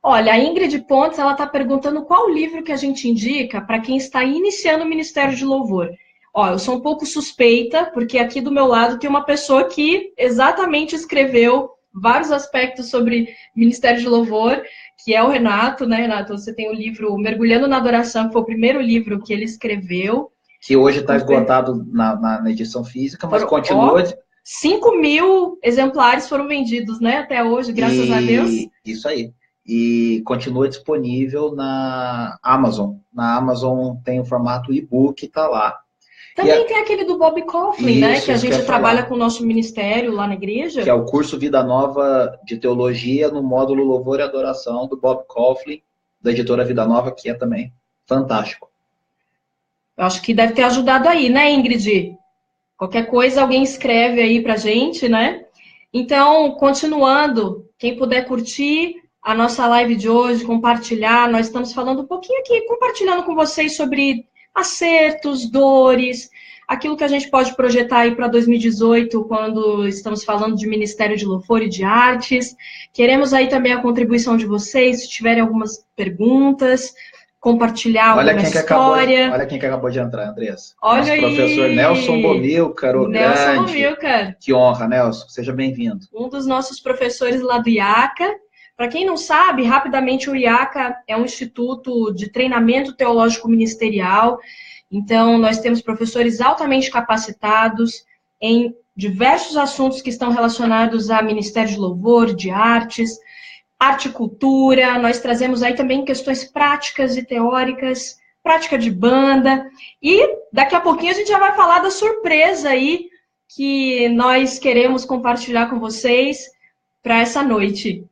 Speaker 1: Olha, a Ingrid Pontes, ela está perguntando qual livro que a gente indica para quem está iniciando o Ministério de Louvor. Eu sou um pouco suspeita, porque aqui do meu lado tem uma pessoa que exatamente escreveu vários aspectos sobre Ministério de Louvor, que é o Renato, né, Renato? Você tem o livro Mergulhando na Adoração, que foi o primeiro livro que ele escreveu.
Speaker 2: Que hoje está esgotado na edição física, mas continua...
Speaker 1: 5.000 exemplares foram vendidos, né, até hoje, graças a Deus.
Speaker 2: Isso aí. E continua disponível na Amazon. Na Amazon tem o formato e-book, está lá.
Speaker 1: Também tem aquele do Bob Kauflin, né? Que a gente trabalha com o nosso ministério lá na igreja.
Speaker 2: Que é o curso Vida Nova de Teologia no módulo Louvor e Adoração do Bob Kauflin, da editora Vida Nova, que é também fantástico.
Speaker 1: Eu acho que deve ter ajudado aí, né, Ingrid? Qualquer coisa, alguém escreve aí pra gente, né? Então, continuando, quem puder curtir a nossa live de hoje, compartilhar, nós estamos falando um pouquinho aqui, compartilhando com vocês sobre acertos, dores, aquilo que a gente pode projetar aí para 2018, quando estamos falando de Ministério de Louvor e de Artes. Queremos aí também a contribuição de vocês, se tiverem algumas perguntas, compartilhar alguma história.
Speaker 2: Olha quem que acabou de entrar, Andressa.
Speaker 1: Olha
Speaker 2: nosso
Speaker 1: aí.
Speaker 2: professor Nelson Bomilcar, o
Speaker 1: Nelson
Speaker 2: grande.
Speaker 1: Bomilcar.
Speaker 2: Que honra, Nelson. Seja bem-vindo.
Speaker 1: Um dos nossos professores lá do IACA. Para quem não sabe, rapidamente, o IACA é um instituto de treinamento teológico ministerial. Então, nós temos professores altamente capacitados em diversos assuntos que estão relacionados a Ministério de Louvor, de artes, arte e cultura. Nós trazemos aí também questões práticas e teóricas, prática de banda. E daqui a pouquinho a gente já vai falar da surpresa aí que nós queremos compartilhar com vocês para essa noite.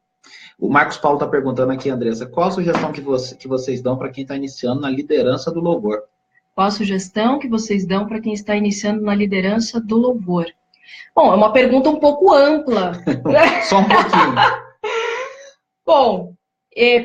Speaker 2: O Marcos Paulo está perguntando aqui, Andressa, qual a sugestão que vocês dão para quem está iniciando na liderança do louvor?
Speaker 1: Qual a sugestão que vocês dão para quem está iniciando na liderança do louvor? Bom, é uma pergunta um pouco ampla.
Speaker 2: Só um pouquinho.
Speaker 1: Bom,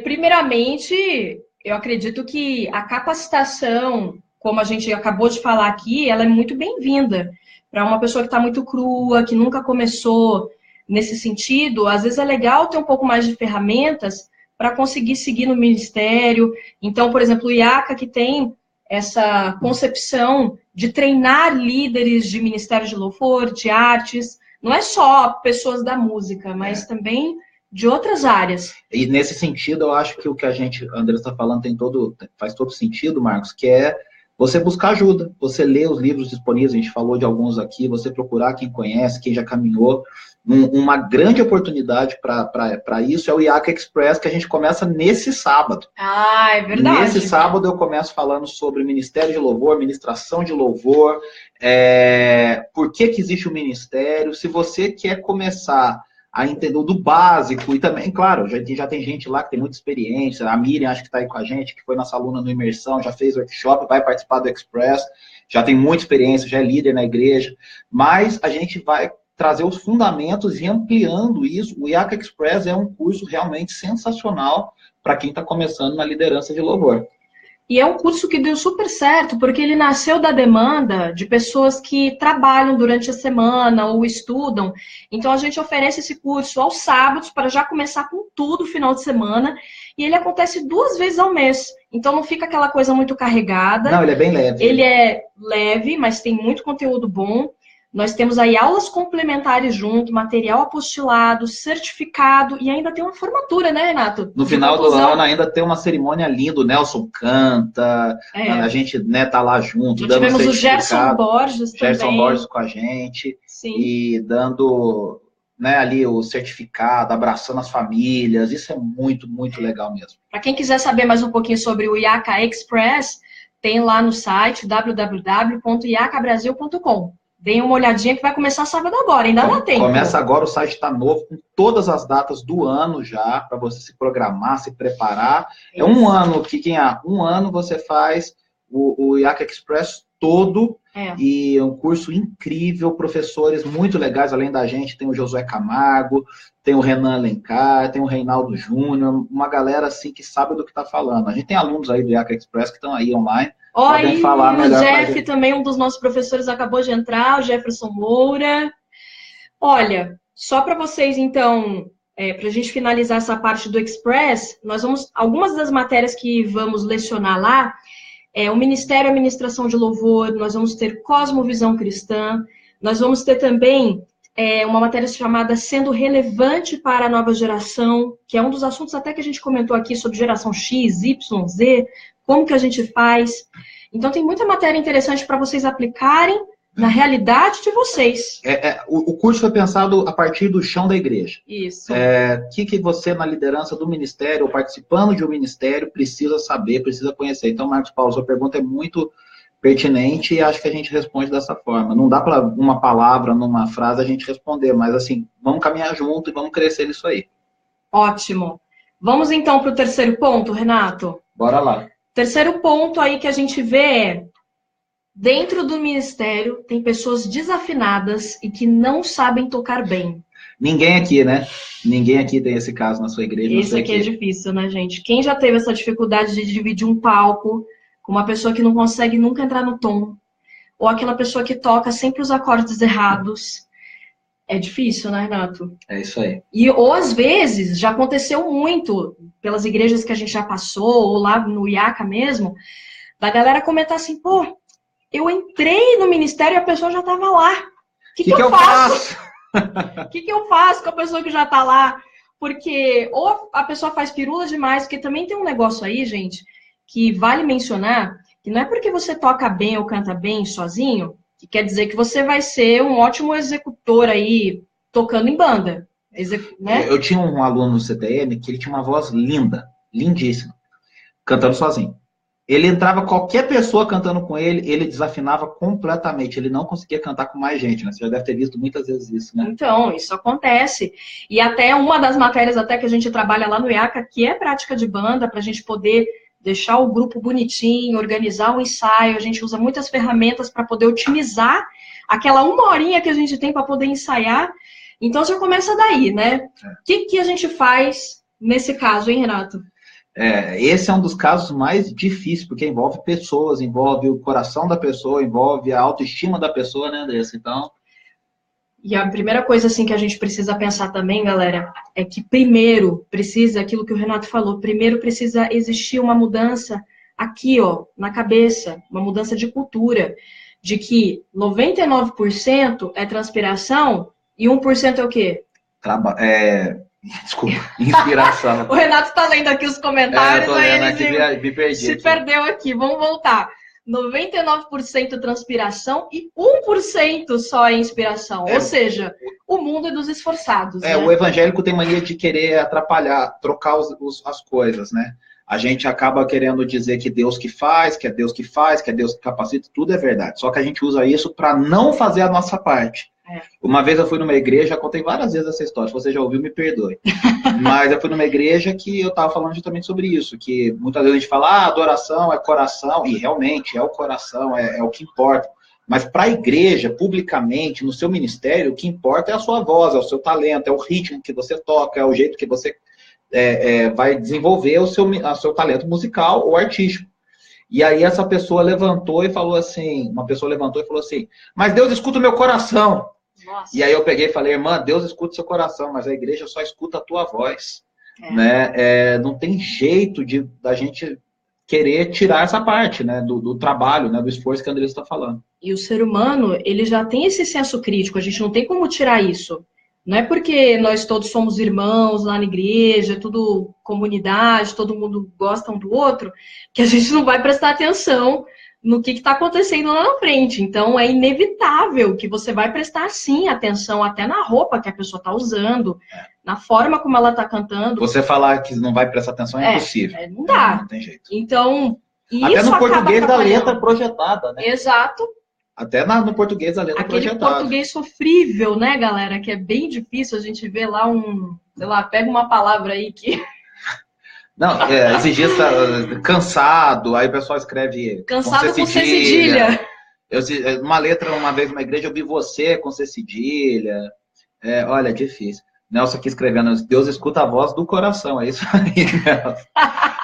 Speaker 1: primeiramente, eu acredito que a capacitação, como a gente acabou de falar aqui, ela é muito bem-vinda. Para uma pessoa que está muito crua, que nunca começou nesse sentido, às vezes é legal ter um pouco mais de ferramentas para conseguir seguir no ministério. Então, por exemplo, o IACA, que tem essa concepção de treinar líderes de ministério de louvor, de artes, não é só pessoas da música, mas também de outras áreas.
Speaker 2: E nesse sentido, eu acho que o que a André está falando faz todo sentido, Marcos, que é você buscar ajuda, você ler os livros disponíveis, a gente falou de alguns aqui, você procurar quem conhece, quem já caminhou. Uma grande oportunidade para isso é o IACA Express, que a gente começa nesse sábado.
Speaker 1: Ah, é verdade.
Speaker 2: Nesse sábado eu começo falando sobre Ministério de Louvor, ministração de louvor, por que existe o ministério. Se você quer começar a entender do básico, e também, claro, já tem gente lá que tem muita experiência, a Miriam acho que está aí com a gente, que foi nossa aluna no Imersão, já fez workshop, vai participar do Express, já tem muita experiência, já é líder na igreja, mas a gente vai trazer os fundamentos e ampliando isso. O IACA Express é um curso realmente sensacional para quem está começando na liderança de louvor.
Speaker 1: E é um curso que deu super certo, porque ele nasceu da demanda de pessoas que trabalham durante a semana ou estudam. Então, a gente oferece esse curso aos sábados para já começar com tudo no final de semana. E ele acontece 2 vezes ao mês. Então, não fica aquela coisa muito carregada.
Speaker 2: Não, ele é bem leve.
Speaker 1: Ele é leve, mas tem muito conteúdo bom. Nós temos aí aulas complementares junto, material apostilado, certificado e ainda tem uma formatura, né, Renato?
Speaker 2: No final do ano ainda tem uma cerimônia linda, o Nelson canta, a gente tá lá junto, dando
Speaker 1: tivemos o Gerson Borges também.
Speaker 2: Gerson Borges com a gente.
Speaker 1: Sim.
Speaker 2: E dando ali o certificado, abraçando as famílias, isso é muito, muito legal mesmo.
Speaker 1: Para quem quiser saber mais um pouquinho sobre o IACA Express, tem lá no site www.iacabrasil.com. deem uma olhadinha que vai começar sábado agora, ainda dá tempo.
Speaker 2: Começa agora, o site está novo, com todas as datas do ano já, para você se programar, se preparar. É um ano, um ano você faz o IACA Express todo, e é um curso incrível, professores muito legais, além da gente, tem o Josué Camargo, tem o Renan Alencar, tem o Reinaldo Júnior, uma galera assim que sabe do que está falando. A gente tem alunos aí do IACA Express que estão aí online.
Speaker 1: Podem falar melhor. O Jeff também, um dos nossos professores, acabou de entrar, o Jefferson Moura. Olha, só para vocês, então, para a gente finalizar essa parte do Express, nós vamos, algumas das matérias que vamos lecionar lá, o Ministério e Administração de Louvor, nós vamos ter Cosmovisão Cristã, nós vamos ter também uma matéria chamada Sendo Relevante para a Nova Geração, que é um dos assuntos até que a gente comentou aqui sobre geração X, Y, Z, como que a gente faz. Então, tem muita matéria interessante para vocês aplicarem na realidade de vocês.
Speaker 2: O curso foi pensado a partir do chão da igreja.
Speaker 1: Isso.
Speaker 2: O que você, na liderança do ministério, ou participando de um ministério, precisa saber, precisa conhecer. Então, Marcos Paulo, sua pergunta é muito pertinente e acho que a gente responde dessa forma. Não dá para uma palavra, numa frase, a gente responder, mas assim, vamos caminhar junto e vamos crescer nisso aí.
Speaker 1: Ótimo. Vamos então para o terceiro ponto, Renato?
Speaker 2: Bora lá.
Speaker 1: Terceiro ponto aí que a gente vê dentro do ministério tem pessoas desafinadas e que não sabem tocar bem.
Speaker 2: Ninguém aqui, né? Ninguém aqui tem esse caso na sua igreja.
Speaker 1: Esse aqui é difícil, né, gente? Quem já teve essa dificuldade de dividir um palco com uma pessoa que não consegue nunca entrar no tom, ou aquela pessoa que toca sempre os acordes errados, é difícil, né, Renato?
Speaker 2: É isso aí.
Speaker 1: Ou às vezes, já aconteceu muito, pelas igrejas que a gente já passou, ou lá no IACA mesmo, da galera comentar assim, pô, eu entrei no ministério e a pessoa já estava lá. O que eu faço? O que eu faço com a pessoa que já está lá? Porque ou a pessoa faz pirula demais, porque também tem um negócio aí, gente, que vale mencionar, que não é porque você toca bem ou canta bem sozinho, que quer dizer que você vai ser um ótimo executor aí, tocando em banda. Né?
Speaker 2: Eu tinha um aluno no CTM que ele tinha uma voz linda, lindíssima, cantando sozinho. Ele entrava, qualquer pessoa cantando com ele, ele desafinava completamente. Ele não conseguia cantar com mais gente, né? Você já deve ter visto muitas vezes isso, né?
Speaker 1: Então, isso acontece. E até uma das matérias até que a gente trabalha lá no IACA, que é prática de banda, para a gente poder deixar o grupo bonitinho, organizar o ensaio. A gente usa muitas ferramentas para poder otimizar aquela uma horinha que a gente tem para poder ensaiar. Então, já começa daí, né? O que a gente faz nesse caso, hein, Renato?
Speaker 2: Esse é um dos casos mais difíceis, porque envolve pessoas, envolve o coração da pessoa, envolve a autoestima da pessoa, né, Andressa? Então...
Speaker 1: E a primeira coisa, assim, que a gente precisa pensar também, galera, é que primeiro precisa, aquilo que o Renato falou, primeiro precisa existir uma mudança aqui, ó, na cabeça, uma mudança de cultura, de que 99% é transpiração e 1% é o quê?
Speaker 2: Desculpa, inspiração.
Speaker 1: O Renato tá lendo aqui os comentários,
Speaker 2: eu tô
Speaker 1: aí
Speaker 2: lendo
Speaker 1: ele
Speaker 2: aqui, me perdi
Speaker 1: se
Speaker 2: aqui.
Speaker 1: Perdeu aqui. Vamos voltar. 99% transpiração e 1% só é inspiração. Ou seja, o mundo é dos esforçados. Né?
Speaker 2: O evangélico tem mania de querer atrapalhar, trocar as coisas, né? A gente acaba querendo dizer que Deus que faz, que é Deus que faz, que é Deus que capacita, tudo é verdade. Só que a gente usa isso para não fazer a nossa parte. Uma vez eu fui numa igreja, contei várias vezes essa história, se você já ouviu, me perdoe. Mas eu fui numa igreja que eu estava falando justamente sobre isso, que muitas vezes a gente fala, adoração é coração, e realmente é o coração, é o que importa. Mas para a igreja, publicamente, no seu ministério, o que importa é a sua voz, é o seu talento, é o ritmo que você toca, é o jeito que você vai desenvolver o seu talento musical ou artístico. E aí essa pessoa levantou e falou assim, mas Deus escuta o meu coração.
Speaker 1: Nossa.
Speaker 2: E aí eu peguei e falei, irmã, Deus escuta o seu coração, mas a igreja só escuta a tua voz. Né? Não tem jeito da gente querer tirar essa parte, né, do trabalho, né, do esforço que a Andressa está falando.
Speaker 1: E o ser humano, ele já tem esse senso crítico, a gente não tem como tirar isso. Não é porque nós todos somos irmãos lá na igreja, tudo comunidade, todo mundo gosta um do outro, que a gente não vai prestar atenção no que está acontecendo lá na frente. Então, é inevitável que você vai prestar, sim, atenção até na roupa que a pessoa está usando, na forma como ela está cantando.
Speaker 2: Você falar que não vai prestar atenção é impossível.
Speaker 1: Não dá.
Speaker 2: Não tem jeito.
Speaker 1: Então,
Speaker 2: até
Speaker 1: isso
Speaker 2: no português
Speaker 1: acaba
Speaker 2: da letra projetada, né?
Speaker 1: Exato.
Speaker 2: Até no português a letra
Speaker 1: aquele
Speaker 2: projetada.
Speaker 1: português sofrível, né, galera? Que é bem difícil, a gente vê lá sei lá, pega uma palavra aí que...
Speaker 2: Não, esses dias tá cansado, aí o pessoal escreve
Speaker 1: Cansado com C cedilha.
Speaker 2: Uma letra, uma vez numa igreja, eu vi você com C cedilha. Olha, é difícil. Nelson aqui escrevendo, Deus escuta a voz do coração, é isso aí, Nelson.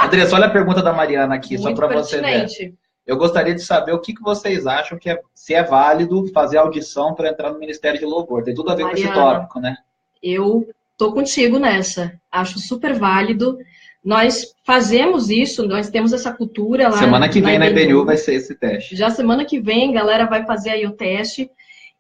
Speaker 2: Andressa, olha a pergunta da Mariana aqui,
Speaker 1: muito
Speaker 2: só para você ver. Eu gostaria de saber o que vocês acham se é válido fazer audição para entrar no Ministério de Louvor. Tem tudo a ver com esse tópico, né?
Speaker 1: Eu tô contigo nessa. Acho super válido. Nós fazemos isso, nós temos essa cultura lá.
Speaker 2: Semana que vem na IBNU vai ser esse teste.
Speaker 1: Já semana que vem, galera vai fazer aí o teste.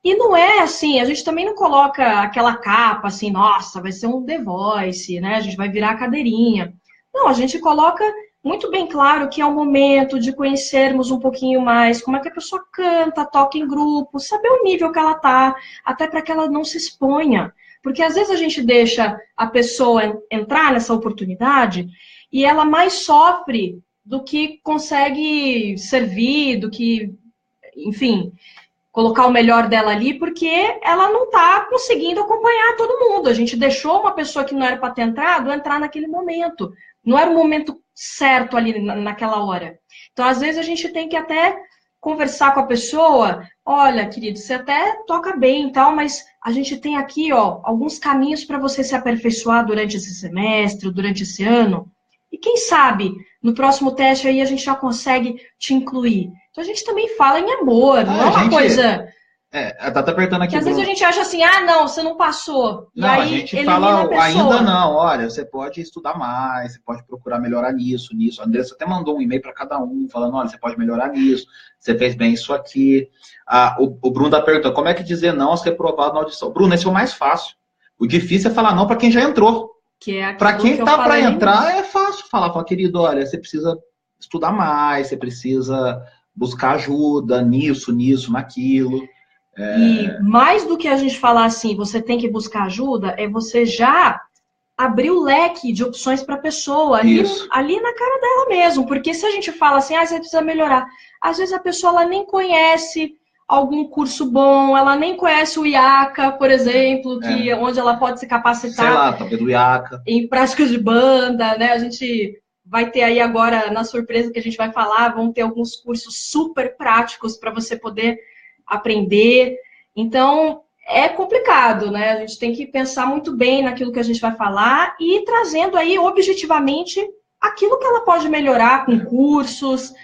Speaker 1: E não é assim, a gente também não coloca aquela capa assim, nossa, vai ser um The Voice, né? A gente vai virar a cadeirinha. Não, a gente coloca muito bem claro que é o momento de conhecermos um pouquinho mais como é que a pessoa canta, toca em grupo, saber o nível que ela tá, até para que ela não se exponha. Porque às vezes a gente deixa a pessoa entrar nessa oportunidade e ela mais sofre do que consegue servir, do que, enfim, colocar o melhor dela ali, porque ela não está conseguindo acompanhar todo mundo. A gente deixou uma pessoa que não era para ter entrado entrar naquele momento. Não era o momento certo ali naquela hora. Então, às vezes, a gente tem que até conversar com a pessoa. Olha, querido, você até toca bem e tal, mas a gente tem aqui, ó, alguns caminhos para você se aperfeiçoar durante esse semestre, durante esse ano. E quem sabe, no próximo teste aí a gente já consegue te incluir. Então a gente também fala em amor, não é uma coisa...
Speaker 2: Tá apertando aqui.
Speaker 1: Que às vezes a gente acha assim, não, você não passou.
Speaker 2: Não,
Speaker 1: e aí
Speaker 2: a gente fala, ainda não, olha, você pode estudar mais, você pode procurar melhorar nisso. A Andressa até mandou um e-mail para cada um, falando, olha, você pode melhorar nisso, você fez bem isso aqui. O Bruno tá perguntando, como é que dizer não a ser aprovado na audição? Bruno, esse é o mais fácil. O difícil é falar não para quem já entrou. Para quem está para entrar, é fácil falar, querido, olha, você precisa estudar mais, você precisa buscar ajuda nisso, naquilo.
Speaker 1: E mais do que a gente falar assim, você tem que buscar ajuda, é você já abrir o leque de opções para a pessoa, ali na cara dela mesmo. Porque se a gente fala assim, você precisa melhorar, às vezes a pessoa ela nem conhece algum curso bom, ela nem conhece o IACA, por exemplo, onde ela pode se capacitar.
Speaker 2: Sei lá, talvez do IACA.
Speaker 1: Em práticas de banda, né? A gente vai ter aí agora, na surpresa que a gente vai falar, vão ter alguns cursos super práticos para você poder aprender. Então, é complicado, né? A gente tem que pensar muito bem naquilo que a gente vai falar e ir trazendo aí, objetivamente, aquilo que ela pode melhorar com cursos,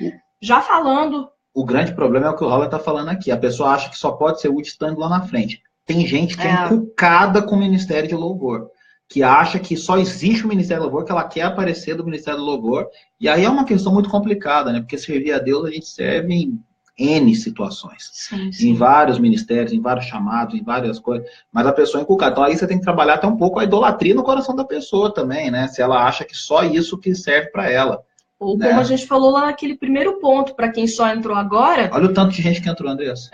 Speaker 1: já falando.
Speaker 2: O grande problema é o que o Raul está falando aqui. A pessoa acha que só pode ser útil estando lá na frente. Tem gente que é encucada com o Ministério de Louvor, que acha que só existe o Ministério de Louvor, que ela quer aparecer do Ministério do Louvor. E aí é uma questão muito complicada, né? Porque servir a Deus a gente serve em N situações.
Speaker 1: Sim.
Speaker 2: Em vários ministérios, em vários chamados, em várias coisas. Mas a pessoa é encucada. Então aí você tem que trabalhar até um pouco a idolatria no coração da pessoa também, né? Se ela acha que só isso que serve para ela.
Speaker 1: Ou como a gente falou lá naquele primeiro ponto, para quem só entrou agora...
Speaker 2: Olha o tanto de gente que entrou, Andressa.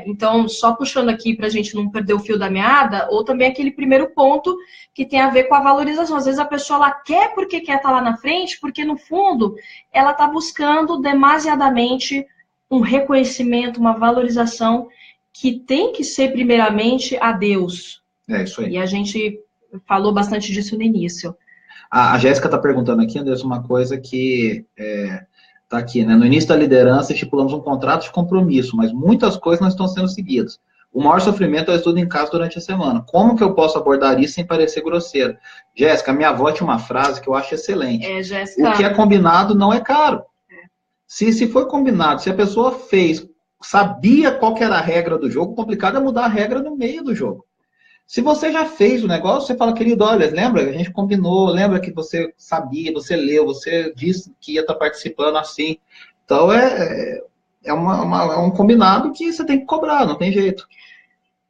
Speaker 1: Então, só puxando aqui para a gente não perder o fio da meada, ou também aquele primeiro ponto que tem a ver com a valorização. Às vezes a pessoa ela quer porque quer estar lá na frente, porque no fundo ela está buscando demasiadamente um reconhecimento, uma valorização que tem que ser primeiramente a Deus.
Speaker 2: É isso aí.
Speaker 1: E a gente falou bastante disso no início.
Speaker 2: A Jéssica está perguntando aqui, Anderson, uma coisa que está aqui, né? No início da liderança, estipulamos um contrato de compromisso, mas muitas coisas não estão sendo seguidas. O maior sofrimento é o estudo em casa durante a semana. Como que eu posso abordar isso sem parecer grosseiro? Jéssica, minha avó tinha uma frase que eu acho excelente.
Speaker 1: Jéssica...
Speaker 2: O que é combinado não é caro. Se foi combinado, se a pessoa fez, sabia qual que era a regra do jogo, o complicado é mudar a regra no meio do jogo. Se você já fez o negócio, você fala, querido, olha, lembra? A gente combinou, lembra que você sabia, você leu, você disse que ia estar participando assim. Então, é um combinado que você tem que cobrar, não tem jeito.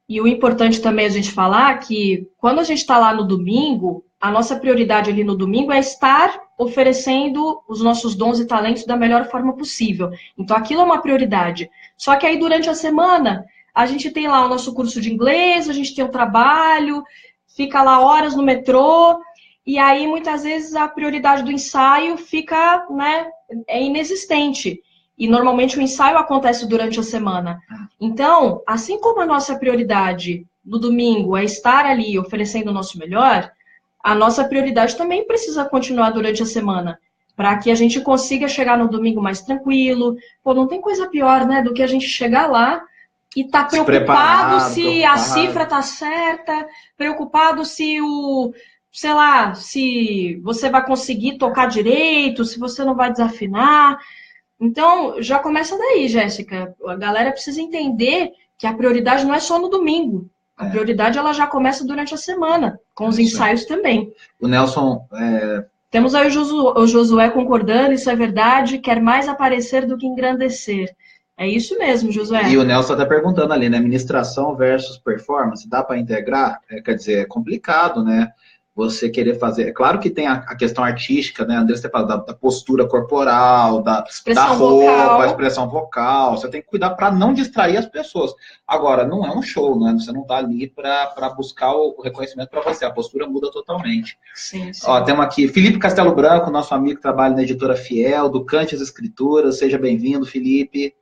Speaker 1: E o importante também a gente falar que quando a gente está lá no domingo, a nossa prioridade ali no domingo é estar oferecendo os nossos dons e talentos da melhor forma possível. Então, aquilo é uma prioridade. Só que aí, durante a semana... A gente tem lá o nosso curso de inglês, a gente tem o trabalho, fica lá horas no metrô, e aí muitas vezes a prioridade do ensaio fica, né, é inexistente. E normalmente o ensaio acontece durante a semana. Então, assim como a nossa prioridade no domingo é estar ali oferecendo o nosso melhor, a nossa prioridade também precisa continuar durante a semana, para que a gente consiga chegar no domingo mais tranquilo. Pô, não tem coisa pior, né, do que a gente chegar lá e tá preocupado se a cifra tá certa, preocupado se sei lá, se você vai conseguir tocar direito, se você não vai desafinar. Então, já começa daí, Jéssica. A galera precisa entender que a prioridade não é só no domingo. A prioridade ela já começa durante a semana, com os ensaios também.
Speaker 2: O Nelson...
Speaker 1: Temos aí o Josué concordando, isso é verdade, quer mais aparecer do que engrandecer. É isso mesmo, Josué.
Speaker 2: E o Nelson está perguntando ali, né? Administração versus performance, dá para integrar? Quer dizer, é complicado, né? Você querer fazer... É claro que tem a questão artística, né? André, você fala da postura corporal, da roupa, a expressão vocal. Você tem que cuidar para não distrair as pessoas. Agora, não é um show, né? Você não está ali para buscar o reconhecimento para você. A postura muda totalmente.
Speaker 1: Sim.
Speaker 2: Ó, temos aqui Felipe Castelo Branco, nosso amigo que trabalha na editora Fiel, do Cantes Escrituras. Seja bem-vindo, Felipe.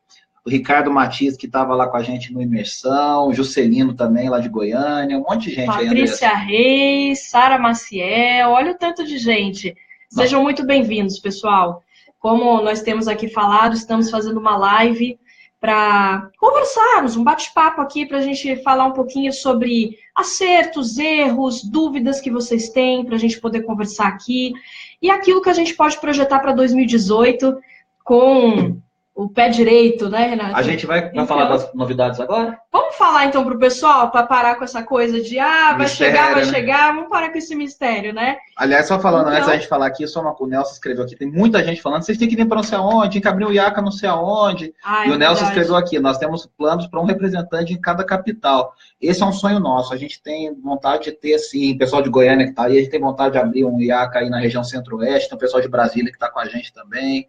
Speaker 2: O Ricardo Matias, que estava lá com a gente no Imersão, o Juscelino também, lá de Goiânia, um monte de gente aí,
Speaker 1: Patrícia Reis, Sara Maciel, olha o tanto de gente. Sejam muito bem-vindos, pessoal. Como nós temos aqui falado, estamos fazendo uma live para conversarmos, um bate-papo aqui para a gente falar um pouquinho sobre acertos, erros, dúvidas que vocês têm, para a gente poder conversar aqui. E aquilo que a gente pode projetar para 2018 com... o pé direito, né, Renato?
Speaker 2: A gente vai falar das novidades agora?
Speaker 1: Vamos falar então pro pessoal, para parar com essa coisa de vai
Speaker 2: mistério,
Speaker 1: vai chegar, vamos parar com esse mistério, né?
Speaker 2: Aliás, só falando, antes da gente falar aqui, só o Nelson escreveu aqui, tem muita gente falando, vocês têm que vir para não sei aonde, tem que abrir o IACA não sei aonde. E o Nelson escreveu aqui, nós temos planos para um representante em cada capital. Esse é um sonho nosso, a gente tem vontade de ter, assim, pessoal de Goiânia que está aí, a gente tem vontade de abrir um IACA aí na região centro-oeste, tem o pessoal de Brasília que está com a gente também.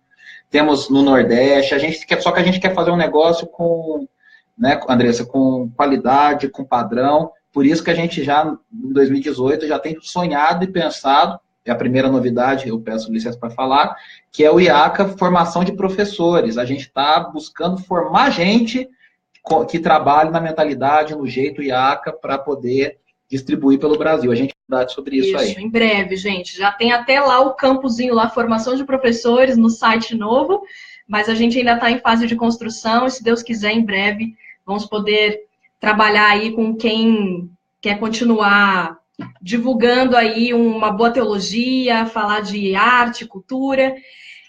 Speaker 2: Temos no Nordeste, só que a gente quer fazer um negócio com, né, Andressa, com qualidade, com padrão. Por isso que a gente já, em 2018, já tem sonhado e pensado, é a primeira novidade, eu peço licença para falar, que é o IACA Formação de Professores. A gente está buscando formar gente que trabalhe na mentalidade, no jeito IACA, para poder distribuir pelo Brasil. A gente vai falar sobre isso aí.
Speaker 1: Em breve, gente. Já tem até lá o campozinho lá, formação de professores no site novo, mas a gente ainda está em fase de construção e, se Deus quiser, em breve, vamos poder trabalhar aí com quem quer continuar divulgando aí uma boa teologia, falar de arte, cultura.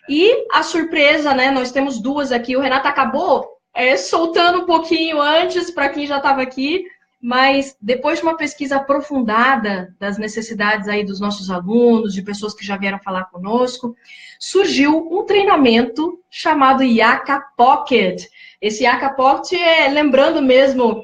Speaker 1: E a surpresa, né? Nós temos duas aqui. O Renato acabou soltando um pouquinho antes, para quem já estava aqui, mas depois de uma pesquisa aprofundada das necessidades aí dos nossos alunos, de pessoas que já vieram falar conosco, surgiu um treinamento chamado IACA Pocket. Esse IACA Pocket lembrando mesmo,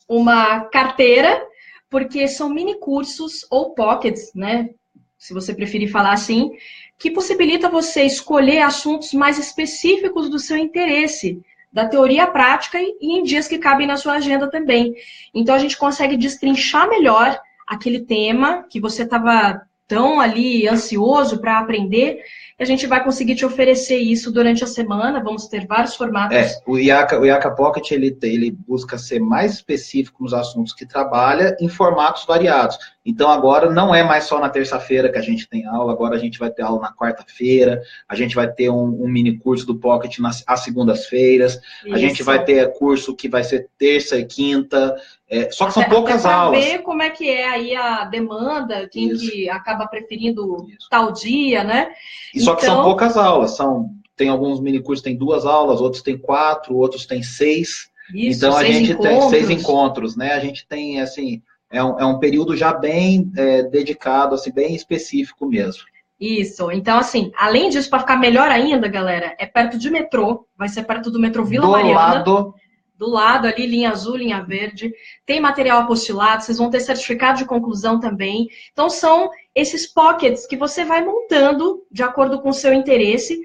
Speaker 1: uma carteira, porque são mini cursos ou pockets, né? Se você preferir falar assim, que possibilita você escolher assuntos mais específicos do seu interesse, da teoria à prática e em dias que cabem na sua agenda também. Então, a gente consegue destrinchar melhor aquele tema que você estava tão ali ansioso para aprender, e a gente vai conseguir te oferecer isso durante a semana. Vamos ter vários formatos.
Speaker 2: O IACA Pocket, ele busca ser mais específico nos assuntos que trabalha em formatos variados. Então, agora não é mais só na terça-feira que a gente tem aula, agora a gente vai ter aula na quarta-feira, a gente vai ter um mini curso do Pocket às segundas-feiras, a gente vai ter curso que vai ser terça e quinta, só que são poucas aulas.
Speaker 1: Para ver como é que é aí a demanda, quem que acaba preferindo tal dia, né?
Speaker 2: Só que são poucas aulas, tem alguns mini cursos que tem 2 aulas, outros tem 4, outros tem 6. Então, a gente tem 6 encontros, né? A gente tem, assim... É um período já bem dedicado, assim, bem específico mesmo.
Speaker 1: Isso. Então, assim, além disso, para ficar melhor ainda, galera, é perto de metrô. Vai ser perto do metrô Vila Mariana. Do lado ali, linha azul, linha verde. Tem material apostilado, vocês vão ter certificado de conclusão também. Então, são esses pockets que você vai montando de acordo com o seu interesse.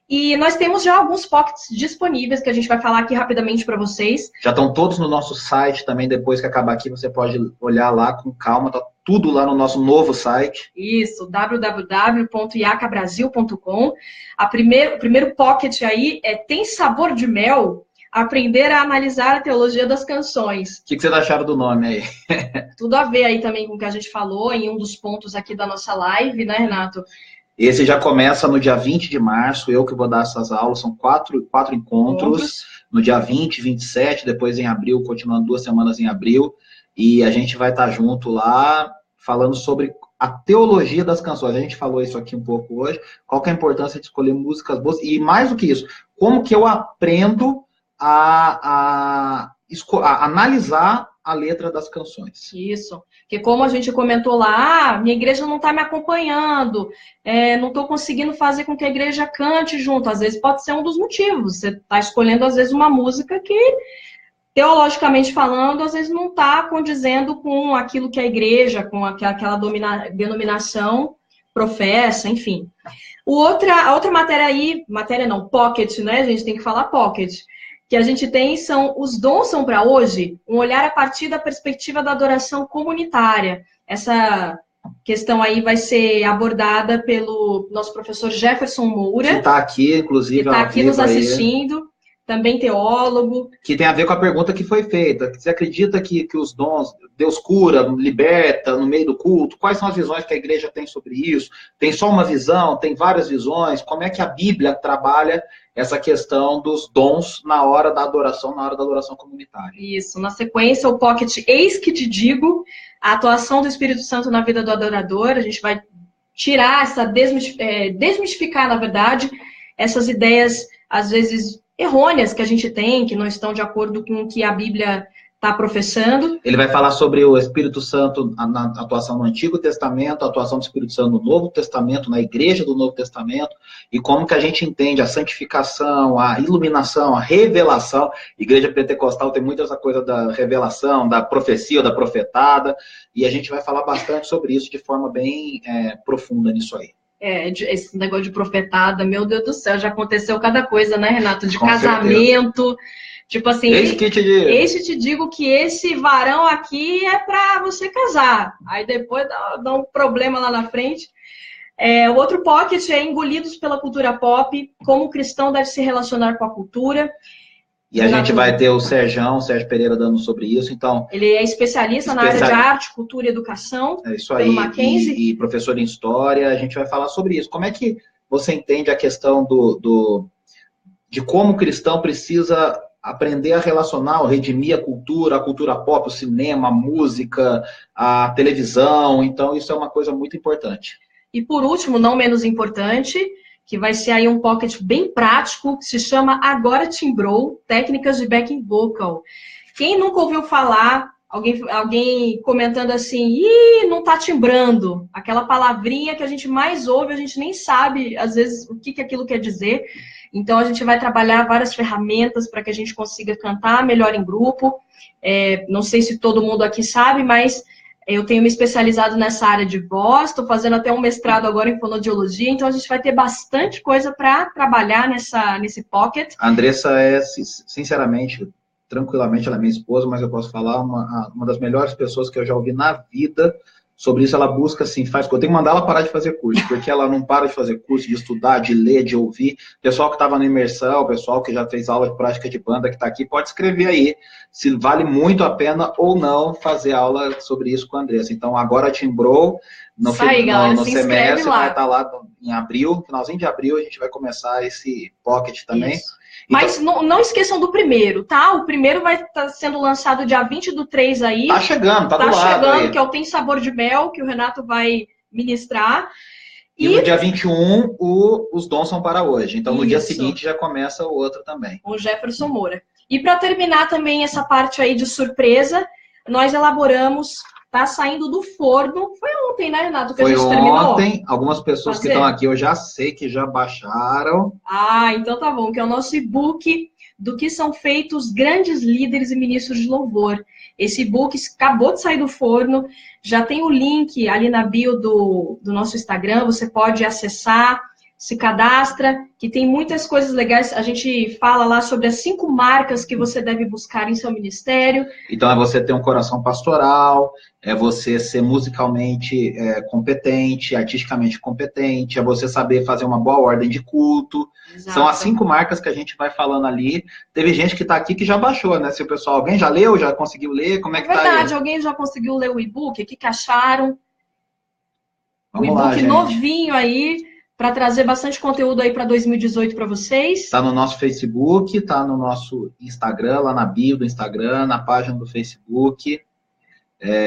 Speaker 1: E nós temos já alguns pockets disponíveis que a gente vai falar aqui rapidamente para vocês.
Speaker 2: Já estão todos no nosso site também. Depois que acabar aqui, você pode olhar lá com calma. Tá tudo lá no nosso novo site.
Speaker 1: Isso, www.iacabrasil.com. O primeiro pocket aí é Tem Sabor de Mel? Aprender a analisar a teologia das canções.
Speaker 2: O que vocês acharam do nome aí?
Speaker 1: Tudo a ver aí também com o que a gente falou em um dos pontos aqui da nossa live, né, Renato?
Speaker 2: Esse já começa no dia 20 de março, eu que vou dar essas aulas, são quatro encontros, no dia 20, 27, depois em abril, continuando 2 semanas em abril, e a gente vai estar junto lá, falando sobre a teologia das canções. A gente falou isso aqui um pouco hoje, qual que é a importância de escolher músicas boas, e mais do que isso, como que eu aprendo a analisar a letra das canções.
Speaker 1: Isso, porque como a gente comentou lá, minha igreja não está me acompanhando, não estou conseguindo fazer com que a igreja cante junto. Às vezes pode ser um dos motivos. Você está escolhendo, às vezes, uma música que, teologicamente falando, às vezes não está condizendo com aquilo que a igreja, com aquela denominação professa, enfim. A outra matéria aí, pocket, né? A gente tem que falar pocket. Que a gente tem são os dons são para hoje, um olhar a partir da perspectiva da adoração comunitária. Essa questão aí vai ser abordada pelo nosso professor Jefferson Moura.
Speaker 2: Que está aqui, inclusive.
Speaker 1: Que está aqui nos assistindo, também teólogo.
Speaker 2: Que tem a ver com a pergunta que foi feita. Você acredita que os dons, Deus cura, liberta no meio do culto? Quais são as visões que a igreja tem sobre isso? Tem só uma visão? Tem várias visões? Como é que a Bíblia trabalha essa questão dos dons na hora da adoração comunitária?
Speaker 1: Isso. Na sequência, o pocket Eis que te digo, a atuação do Espírito Santo na vida do adorador. A gente vai tirar desmistificar, na verdade, essas ideias, às vezes, errôneas que a gente tem, que não estão de acordo com o que a Bíblia está professando.
Speaker 2: Ele vai falar sobre o Espírito Santo na atuação no Antigo Testamento, a atuação do Espírito Santo no Novo Testamento, na igreja do Novo Testamento, e como que a gente entende a santificação, a iluminação, a revelação. Igreja pentecostal tem muito essa coisa da revelação, da profecia, da profetada, e a gente vai falar bastante sobre isso de forma bem profunda nisso aí.
Speaker 1: Esse negócio de profetada, meu Deus do céu, já aconteceu cada coisa, né, Renato? De
Speaker 2: Com
Speaker 1: casamento,
Speaker 2: certeza.
Speaker 1: Tipo assim,
Speaker 2: eis que te
Speaker 1: digo que esse varão aqui é para você casar. Aí depois dá um problema lá na frente. O outro pocket é engolidos pela cultura pop, como o cristão deve se relacionar com a cultura.
Speaker 2: E a gente vai ter o Sérgio Pereira dando sobre isso, então...
Speaker 1: Ele é especialista na área de arte, cultura e educação.
Speaker 2: É isso aí, e professor em história, a gente vai falar sobre isso. Como é que você entende a questão de como o cristão precisa aprender a relacionar, redimir a cultura pop, o cinema, a música, a televisão? Então, isso é uma coisa muito importante.
Speaker 1: E por último, não menos importante, que vai ser aí um pocket bem prático, que se chama Agora Timbrou, Técnicas de Backing Vocal. Quem nunca ouviu falar, alguém comentando assim, não tá timbrando, aquela palavrinha que a gente mais ouve, a gente nem sabe, às vezes, o que aquilo quer dizer. Então, a gente vai trabalhar várias ferramentas para que a gente consiga cantar melhor em grupo. Não sei se todo mundo aqui sabe, mas eu tenho me especializado nessa área de voz, estou fazendo até um mestrado agora em fonoaudiologia, então a gente vai ter bastante coisa para trabalhar nesse pocket.
Speaker 2: A Andressa sinceramente, tranquilamente, ela é minha esposa, mas eu posso falar, uma das melhores pessoas que eu já ouvi na vida. Sobre isso, ela busca, assim, eu tenho que mandar ela parar de fazer curso, porque ela não para de fazer curso, de estudar, de ler, de ouvir. O pessoal que estava na imersão, o pessoal que já fez aula de prática de banda, que está aqui, pode escrever aí se vale muito a pena ou não fazer aula sobre isso com a Andressa. Então, agora timbrou, no semestre, vai estar lá em abril, finalzinho de abril, a gente vai começar esse pocket também.
Speaker 1: Isso. Mas então, não esqueçam do primeiro, tá? O primeiro vai estar sendo lançado dia 20/3 aí.
Speaker 2: Tá chegando, tá do lado.
Speaker 1: Tá chegando, que é o Tem Sabor de Mel, que o Renato vai ministrar.
Speaker 2: E no dia 21, os dons são para hoje. Então, no
Speaker 1: Isso.
Speaker 2: dia seguinte, já começa o outro também.
Speaker 1: O Jefferson Moura. E para terminar também essa parte aí de surpresa, nós elaboramos... Tá saindo do forno. Foi ontem, né, Renato, que a gente terminou?
Speaker 2: Foi ontem. Algumas pessoas que estão aqui, eu já sei que já baixaram.
Speaker 1: Então tá bom. Que é o nosso e-book do que são feitos grandes líderes e ministros de louvor. Esse e-book acabou de sair do forno. Já tem o link ali na bio do nosso Instagram. Você pode acessar, se cadastra, que tem muitas coisas legais. A gente fala lá sobre as 5 marcas que você deve buscar em seu ministério.
Speaker 2: Então, é você ter um coração pastoral, é você ser musicalmente competente, artisticamente competente, é você saber fazer uma boa ordem de culto. Exato. São as 5 marcas que a gente vai falando ali. Teve gente que está aqui que já baixou, né? Se o pessoal, alguém já leu, já conseguiu ler? Como é que tá aí?
Speaker 1: É verdade, alguém já conseguiu ler o e-book? O que acharam?
Speaker 2: Vamos
Speaker 1: o e-book
Speaker 2: lá, gente.
Speaker 1: Novinho aí, para trazer bastante conteúdo aí para 2018 para vocês.
Speaker 2: Está no nosso Facebook, está no nosso Instagram, lá na bio do Instagram, na página do Facebook.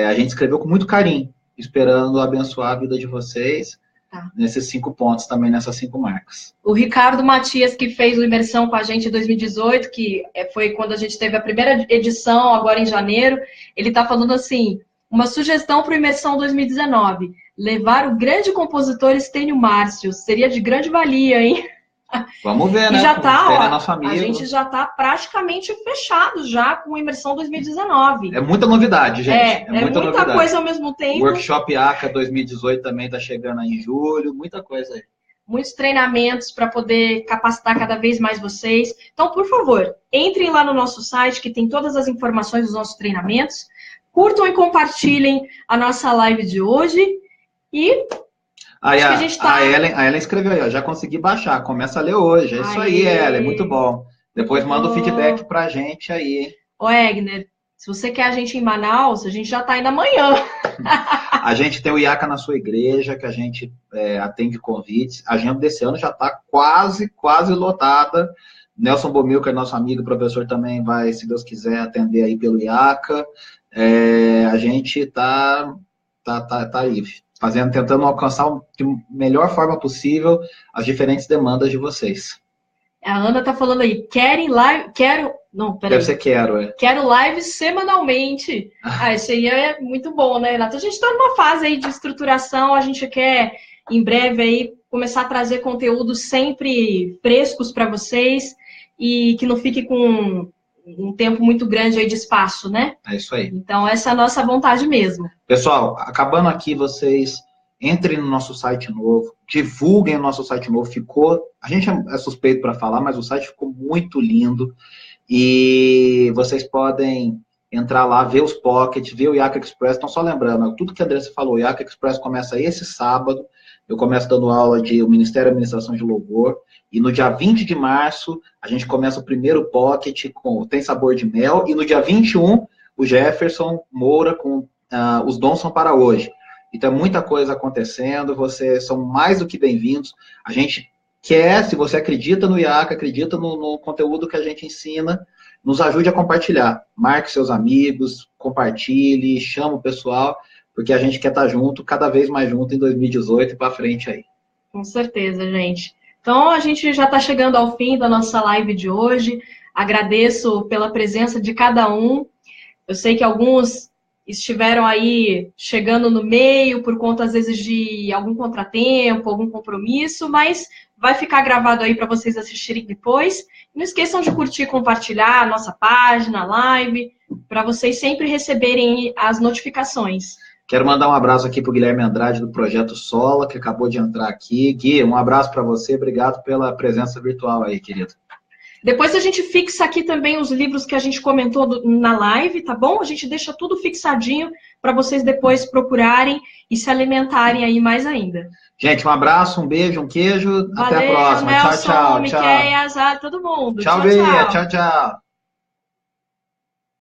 Speaker 2: A gente escreveu com muito carinho, esperando abençoar a vida de vocês nesses 5 pontos também, nessas 5 marcas.
Speaker 1: O Ricardo Matias, que fez o Imersão com a gente em 2018, que foi quando a gente teve a primeira edição, agora em janeiro, ele está falando assim, uma sugestão para o Imersão 2019, levar o grande compositor Estênio Márcio, seria de grande valia, hein?
Speaker 2: Vamos ver, né?
Speaker 1: E já tá,
Speaker 2: ó,
Speaker 1: a gente já está praticamente fechado já com a Imersão 2019.
Speaker 2: É muita novidade, gente.
Speaker 1: É muita coisa ao mesmo tempo.
Speaker 2: O Workshop ACA 2018 também está chegando aí em julho, muita coisa aí.
Speaker 1: Muitos treinamentos para poder capacitar cada vez mais vocês. Então, por favor, entrem lá no nosso site, que tem todas as informações dos nossos treinamentos. Curtam e compartilhem a nossa live de hoje. E
Speaker 2: a Ellen escreveu aí, ó, já consegui baixar, começa a ler hoje. É isso aí, Ellen, muito bom. Depois manda o feedback pra gente aí, hein?
Speaker 1: Ô, Egner, se você quer a gente em Manaus, a gente já tá indo amanhã.
Speaker 2: A gente tem o IACA na sua igreja, que a gente atende convites. A agenda desse ano já está quase lotada. Nelson Bomilcar, nosso amigo, professor, também vai, se Deus quiser, atender aí pelo IACA. A gente tá aí, tentando alcançar de melhor forma possível as diferentes demandas de vocês.
Speaker 1: A Ana tá falando aí, querem live,
Speaker 2: Deve ser
Speaker 1: Quero live semanalmente. Isso aí é muito bom, né, Renato? A gente está numa fase aí de estruturação, a gente quer, em breve, aí, começar a trazer conteúdos sempre frescos para vocês e que não fique com um tempo muito grande aí de espaço, né?
Speaker 2: É isso aí.
Speaker 1: Então, essa é a nossa vontade mesmo.
Speaker 2: Pessoal, acabando aqui, vocês entrem no nosso site novo, divulguem o nosso site novo, a gente é suspeito para falar, mas o site ficou muito lindo, e vocês podem entrar lá, ver os pockets, ver o IACA Express. Então, só lembrando, tudo que a Andressa falou, o IACA Express começa esse sábado, eu começo dando aula de o Ministério da Administração de Louvor, e no dia 20 de março, a gente começa o primeiro pocket com Tem Sabor de Mel, e no dia 21, o Jefferson Moura com Os Dons São para Hoje. Então, muita coisa acontecendo, vocês são mais do que bem-vindos. A gente quer, se você acredita no IACA, acredita no conteúdo que a gente ensina, nos ajude a compartilhar. Marque seus amigos, compartilhe, chama o pessoal, porque a gente quer estar junto, cada vez mais junto em 2018 e para frente aí.
Speaker 1: Com certeza, gente. Então, a gente já está chegando ao fim da nossa live de hoje. Agradeço pela presença de cada um. Eu sei que alguns estiveram aí chegando no meio por conta, às vezes, de algum contratempo, algum compromisso, mas vai ficar gravado aí para vocês assistirem depois. Não esqueçam de curtir e compartilhar a nossa página, a live, para vocês sempre receberem as notificações.
Speaker 2: Quero mandar um abraço aqui para o Guilherme Andrade, do Projeto Sola, que acabou de entrar aqui. Gui, um abraço para você, obrigado pela presença virtual aí, querido.
Speaker 1: Depois a gente fixa aqui também os livros que a gente comentou na live, tá bom? A gente deixa tudo fixadinho para vocês depois procurarem e se alimentarem aí mais ainda.
Speaker 2: Gente, um abraço, um beijo, um queijo.
Speaker 1: Valeu,
Speaker 2: até a próxima.
Speaker 1: Nelson,
Speaker 2: tchau, tchau.
Speaker 1: Miqueias, todo mundo.
Speaker 2: Tchau, Bia. Tchau, tchau.